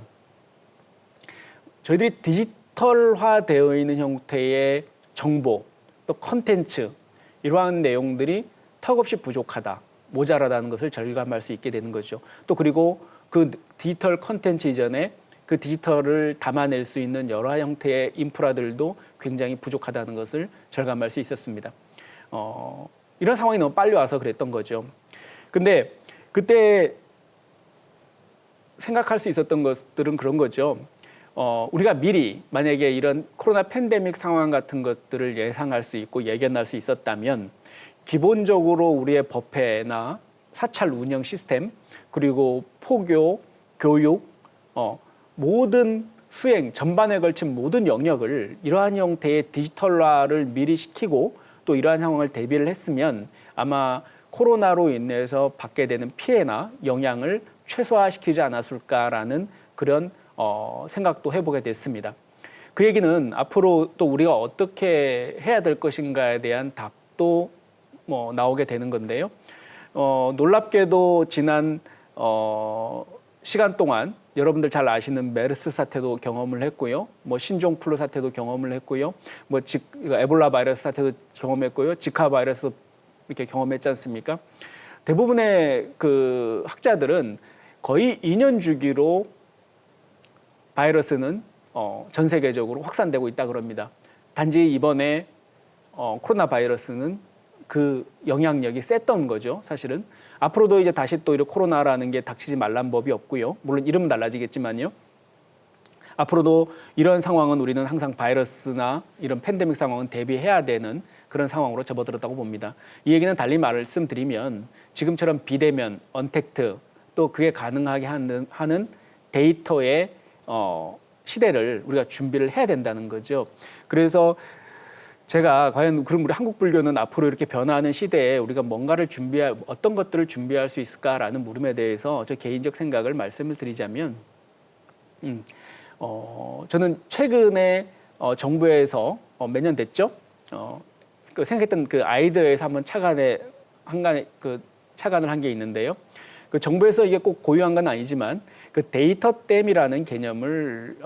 저희들이 디지털화되어 있는 형태의 정보 또 컨텐츠 이러한 내용들이 턱없이 부족하다, 모자라다는 것을 절감할 수 있게 되는 거죠. 또 그리고 그 디지털 컨텐츠 이전에 그 디지털을 담아낼 수 있는 여러 형태의 인프라들도 굉장히 부족하다는 것을 절감할 수 있었습니다. 이런 상황이 너무 빨리 와서 그랬던 거죠. 근데 그때 생각할 수 있었던 것들은 그런 거죠. 우리가 미리 만약에 이런 코로나 팬데믹 상황 같은 것들을 예상할 수 있고 예견할 수 있었다면 기본적으로 우리의 법회나 사찰 운영 시스템 그리고 포교, 교육, 모든 수행 전반에 걸친 모든 영역을 이러한 형태의 디지털화를 미리 시키고 또 이러한 상황을 대비를 했으면 아마 코로나로 인해서 받게 되는 피해나 영향을 최소화시키지 않았을까라는 그런 생각도 해보게 됐습니다. 그 얘기는 앞으로 또 우리가 어떻게 해야 될 것인가에 대한 답도 나오게 되는 건데요. 놀랍게도 지난 시간 동안 여러분들 잘 아시는 메르스 사태도 경험을 했고요. 신종플루 사태도 경험을 했고요. 에볼라 바이러스 사태도 경험했고요. 지카 바이러스 이렇게 경험했지 않습니까? 대부분의 그 학자들은 거의 2년 주기로 바이러스는 전 세계적으로 확산되고 있다 그럽니다. 단지 이번에 코로나 바이러스는 그 영향력이 셌던 거죠, 사실은. 앞으로도 이제 다시 또 이런 코로나라는 게 닥치지 말란 법이 없고요. 물론 이름은 달라지겠지만요. 앞으로도 이런 상황은 우리는 항상 바이러스나 이런 팬데믹 상황은 대비해야 되는 그런 상황으로 접어들었다고 봅니다. 이 얘기는 달리 말씀드리면 지금처럼 비대면, 언택트 또 그게 가능하게 하는 데이터의 시대를 우리가 준비를 해야 된다는 거죠. 그래서 제가 과연 그럼 우리 한국 불교는 앞으로 이렇게 변화하는 시대에 우리가 뭔가를 어떤 것들을 준비할 수 있을까라는 물음에 대해서 저 개인적 생각을 말씀을 드리자면 저는 최근에 정부에서 몇 년 됐죠? 생각했던 그 아이디어에서 한번 착안을 한 게 있는데요. 그 정부에서 이게 꼭 고유한 건 아니지만 그 데이터 댐이라는 개념을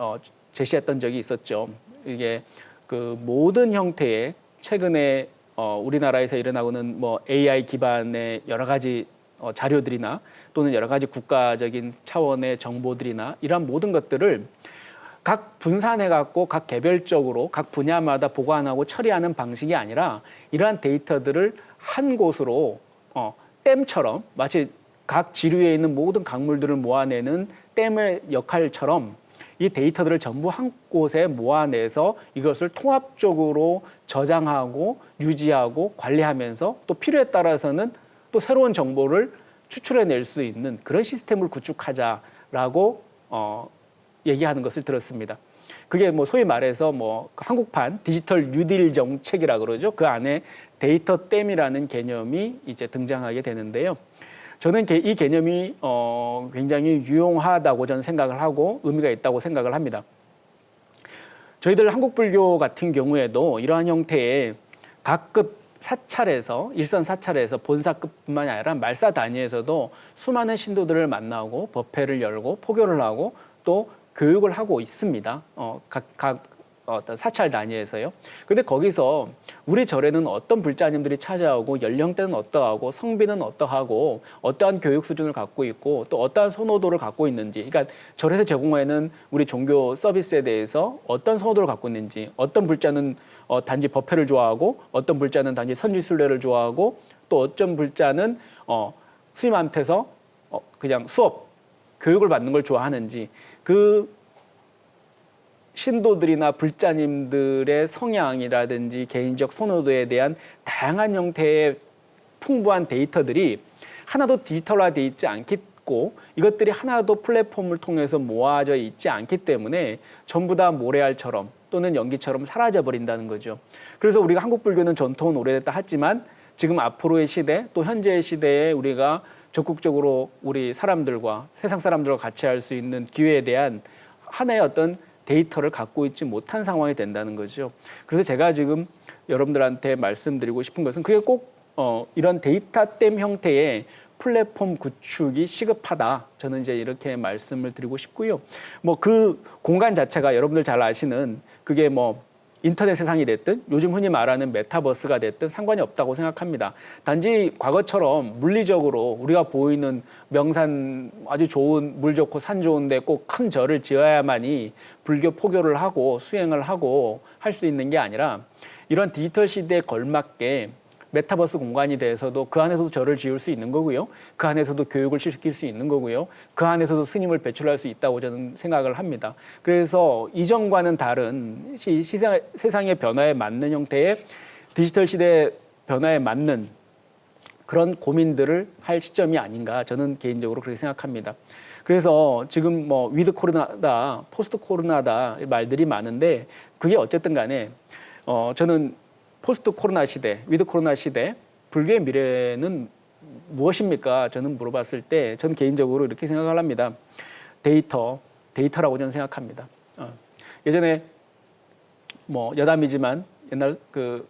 제시했던 적이 있었죠. 이게 그 모든 형태의 최근에 우리나라에서 일어나고는 AI 기반의 여러 가지 자료들이나 또는 여러 가지 국가적인 차원의 정보들이나 이러한 모든 것들을 각 분산해갖고 각 개별적으로 각 분야마다 보관하고 처리하는 방식이 아니라 이러한 데이터들을 한 곳으로 댐처럼 마치 각 지류에 있는 모든 강물들을 모아내는 댐의 역할처럼 이 데이터들을 전부 한 곳에 모아내서 이것을 통합적으로 저장하고 유지하고 관리하면서 또 필요에 따라서는 또 새로운 정보를 추출해낼 수 있는 그런 시스템을 구축하자라고 얘기하는 것을 들었습니다. 그게 뭐 소위 말해서 뭐 한국판 디지털 뉴딜 정책이라 그러죠. 그 안에 데이터 댐이라는 개념이 이제 등장하게 되는데요. 저는 이 개념이 굉장히 유용하다고 저는 생각을 하고 의미가 있다고 생각을 합니다. 저희들 한국불교 같은 경우에도 이러한 형태의 각급 사찰에서 일선 사찰에서 본사급뿐만이 아니라 말사 단위에서도 수많은 신도들을 만나고 법회를 열고 포교를 하고 또 교육을 하고 있습니다. 각 어떤 사찰 단위에서요. 근데 거기서 우리 절에는 어떤 불자님들이 찾아오고 연령대는 어떠하고 성비는 어떠하고 어떠한 교육 수준을 갖고 있고 또 어떠한 선호도를 갖고 있는지, 그러니까 절에서 제공하는 우리 종교 서비스에 대해서 어떤 선호도를 갖고 있는지, 어떤 불자는 단지 법회를 좋아하고 어떤 불자는 단지 선지순례를 좋아하고 또 어떤 불자는 스님한테서 그냥 수업 교육을 받는 걸 좋아하는지, 그 신도들이나 불자님들의 성향이라든지 개인적 선호도에 대한 다양한 형태의 풍부한 데이터들이 하나도 디지털화되어 있지 않고 이것들이 하나도 플랫폼을 통해서 모아져 있지 않기 때문에 전부 다 모래알처럼 또는 연기처럼 사라져 버린다는 거죠. 그래서 우리가 한국 불교는 전통은 오래됐다 하지만 지금 앞으로의 시대 또 현재의 시대에 우리가 적극적으로 우리 사람들과 세상 사람들과 같이 할 수 있는 기회에 대한 하나의 어떤 데이터를 갖고 있지 못한 상황이 된다는 거죠. 그래서 제가 지금 여러분들한테 말씀드리고 싶은 것은 그게 꼭 이런 데이터댐 형태의 플랫폼 구축이 시급하다. 저는 이제 이렇게 말씀을 드리고 싶고요. 뭐 그 공간 자체가 여러분들 잘 아시는 그게 뭐 인터넷 세상이 됐든 요즘 흔히 말하는 메타버스가 됐든 상관이 없다고 생각합니다. 단지 과거처럼 물리적으로 우리가 보이는 명산 아주 좋은 물 좋고 산 좋은데 꼭 큰 절을 지어야만이 불교 포교를 하고 수행을 하고 할 수 있는 게 아니라 이런 디지털 시대에 걸맞게 메타버스 공간이 돼서도 그 안에서도 절을 지을 수 있는 거고요. 그 안에서도 교육을 시킬 수 있는 거고요. 그 안에서도 스님을 배출할 수 있다고 저는 생각을 합니다. 그래서 이전과는 다른 세상의 변화에 맞는 형태의 디지털 시대의 변화에 맞는 그런 고민들을 할 시점이 아닌가 저는 개인적으로 그렇게 생각합니다. 그래서 지금 뭐 위드 코로나다, 포스트 코로나다 말들이 많은데 그게 어쨌든 간에 저는 포스트 코로나 시대, 위드 코로나 시대, 불교의 미래는 무엇입니까? 저는 물어봤을 때 저는 개인적으로 이렇게 생각을 합니다. 데이터라고 저는 생각합니다. 예전에 뭐 여담이지만 옛날 그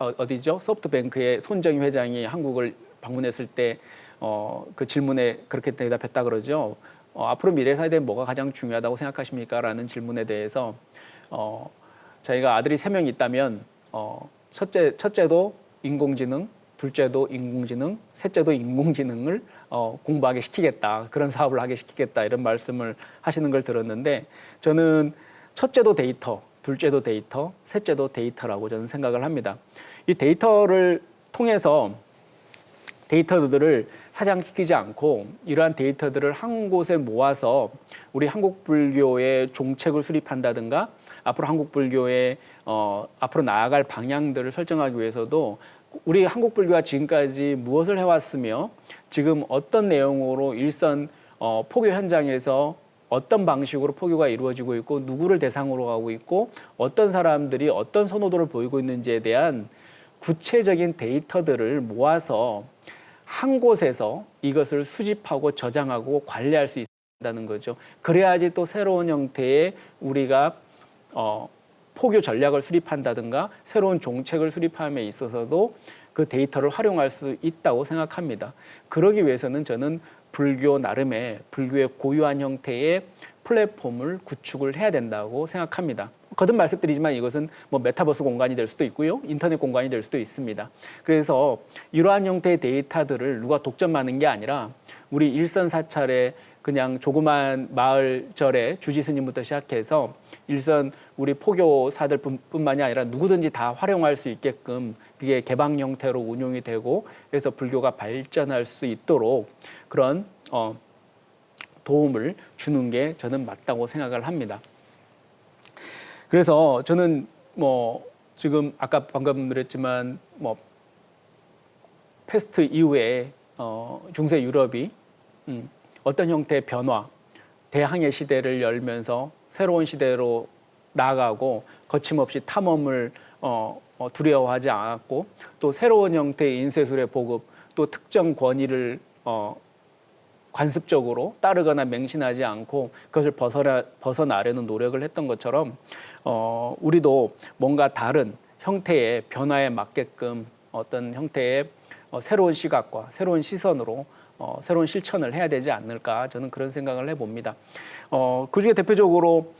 어디죠? 소프트뱅크의 손정희 회장이 한국을 방문했을 때 그 질문에 그렇게 대답했다 그러죠. 앞으로 미래 사회에 뭐가 가장 중요하다고 생각하십니까? 라는 질문에 대해서 자기가 아들이 3명이 있다면 첫째도 인공지능, 둘째도 인공지능, 셋째도 인공지능을 공부하게 시키겠다. 그런 사업을 하게 시키겠다. 이런 말씀을 하시는 걸 들었는데 저는 첫째도 데이터, 둘째도 데이터, 셋째도 데이터라고 저는 생각을 합니다. 이 데이터를 통해서 데이터들을 사장시키지 않고 이러한 데이터들을 한 곳에 모아서 우리 한국 불교의 종책을 수립한다든가 앞으로 한국 불교의 앞으로 나아갈 방향들을 설정하기 위해서도 우리 한국 불교가 지금까지 무엇을 해왔으며 지금 어떤 내용으로 일선 포교 현장에서 어떤 방식으로 포교가 이루어지고 있고 누구를 대상으로 하고 있고 어떤 사람들이 어떤 선호도를 보이고 있는지에 대한 구체적인 데이터들을 모아서 한 곳에서 이것을 수집하고 저장하고 관리할 수 있다는 거죠. 그래야지 또 새로운 형태의 우리가 포교 전략을 수립한다든가 새로운 종책을 수립함에 있어서도 그 데이터를 활용할 수 있다고 생각합니다. 그러기 위해서는 저는 불교 나름의 불교의 고유한 형태의 플랫폼을 구축을 해야 된다고 생각합니다. 거듭 말씀드리지만 이것은 뭐 메타버스 공간이 될 수도 있고요. 인터넷 공간이 될 수도 있습니다. 그래서 이러한 형태의 데이터들을 누가 독점하는 게 아니라 우리 일선 사찰의 그냥 조그만 마을절에 주지 스님부터 시작해서 일선 우리 포교사들 뿐만이 아니라 누구든지 다 활용할 수 있게끔 그게 개방 형태로 운용이 되고 그래서 불교가 발전할 수 있도록 그런 도움을 주는 게 저는 맞다고 생각을 합니다. 그래서 저는 뭐 지금 아까 방금 그랬지만 뭐 패스트 이후에 중세 유럽이 어떤 형태의 변화, 대항해 시대를 열면서 새로운 시대로 나아가고 거침없이 탐험을 두려워하지 않았고 또 새로운 형태의 인쇄술의 보급, 또 특정 권위를 관습적으로 따르거나 맹신하지 않고 그것을 벗어나려는 노력을 했던 것처럼 우리도 뭔가 다른 형태의 변화에 맞게끔 어떤 형태의 새로운 시각과 새로운 시선으로 새로운 실천을 해야 되지 않을까 저는 그런 생각을 해봅니다. 그중에 대표적으로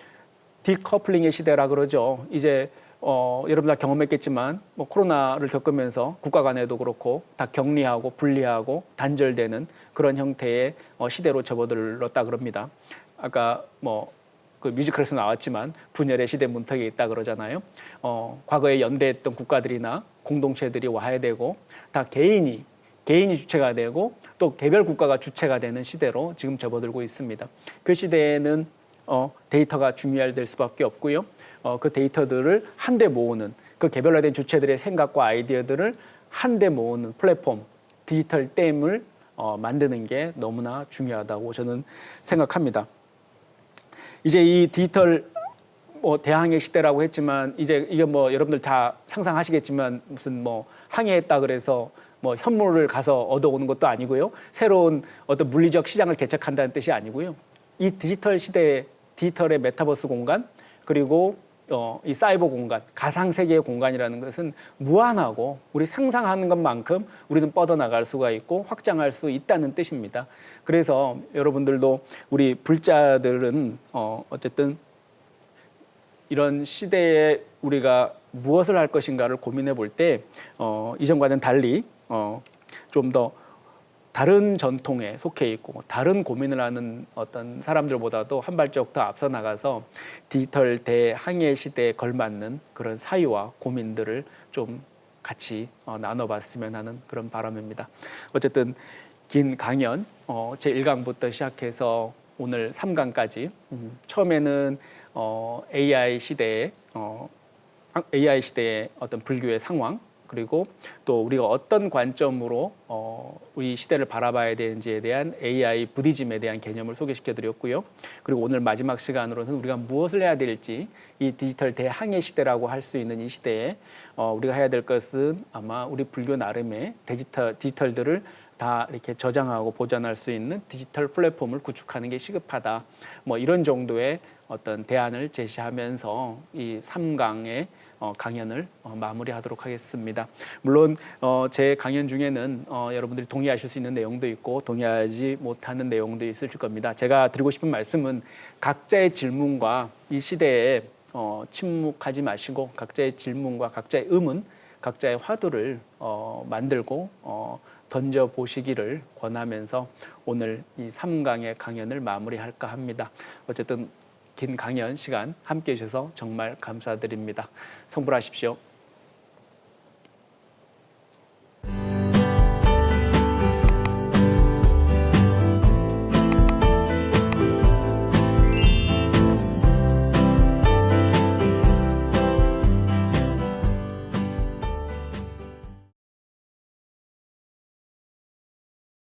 디커플링의 시대라 그러죠. 이제 여러분 다 경험했겠지만 뭐 코로나를 겪으면서 국가 간에도 그렇고 다 격리하고 분리하고 단절되는 그런 형태의 시대로 접어들었다 그럽니다. 아까 뭐 그 뮤지컬에서 나왔지만 분열의 시대 문턱에 있다 그러잖아요. 과거에 연대했던 국가들이나 공동체들이 와야 되고 다 개인이 주체가 되고 또 개별 국가가 주체가 되는 시대로 지금 접어들고 있습니다. 그 시대에는 데이터가 중요할 수밖에 없고요. 그 데이터들을 한데 모으는 그 개별화된 주체들의 생각과 아이디어들을 한데 모으는 플랫폼, 디지털 댐을 만드는 게 너무나 중요하다고 저는 생각합니다. 이제 이 디지털 대항해 시대라고 했지만 이제 이게 뭐 여러분들 다 상상하시겠지만 무슨 뭐 항해했다 그래서 뭐 현물을 가서 얻어오는 것도 아니고요. 새로운 어떤 물리적 시장을 개척한다는 뜻이 아니고요. 이 디지털 시대의 디지털의 메타버스 공간 그리고 이 사이버 공간, 가상 세계의 공간이라는 것은 무한하고 우리 상상하는 것만큼 우리는 뻗어나갈 수가 있고 확장할 수 있다는 뜻입니다. 그래서 여러분들도 우리 불자들은 어쨌든 이런 시대에 우리가 무엇을 할 것인가를 고민해 볼 때 이전과는 달리 좀 더 다른 전통에 속해 있고 다른 고민을 하는 어떤 사람들보다도 한 발짝 더 앞서 나가서 디지털 대항해 시대에 걸맞는 그런 사유와 고민들을 좀 같이 나눠봤으면 하는 그런 바람입니다. 어쨌든 긴 강연 제1강부터 시작해서 오늘 3강까지 처음에는 AI 시대의 어떤 불교의 상황 그리고 또 우리가 어떤 관점으로 우리 시대를 바라봐야 되는지에 대한 AI 부디즘에 대한 개념을 소개시켜 드렸고요. 그리고 오늘 마지막 시간으로는 우리가 무엇을 해야 될지 이 디지털 대항해 시대라고 할 수 있는 이 시대에 우리가 해야 될 것은 아마 우리 불교 나름의 디지털들을 다 이렇게 저장하고 보존할 수 있는 디지털 플랫폼을 구축하는 게 시급하다. 뭐 이런 정도의 어떤 대안을 제시하면서 이 3강의 강연을 마무리하도록 하겠습니다. 물론 제 강연 중에는 여러분들이 동의하실 수 있는 내용도 있고 동의하지 못하는 내용도 있을 겁니다. 제가 드리고 싶은 말씀은 각자의 질문과 이 시대에 침묵하지 마시고 각자의 질문과 각자의 의문, 각자의 화두를 만들고 던져보시기를 권하면서 오늘 이 3강의 강연을 마무리할까 합니다. 어쨌든 긴 강연 시간 함께해 주셔서 정말 감사드립니다. 성불하십시오.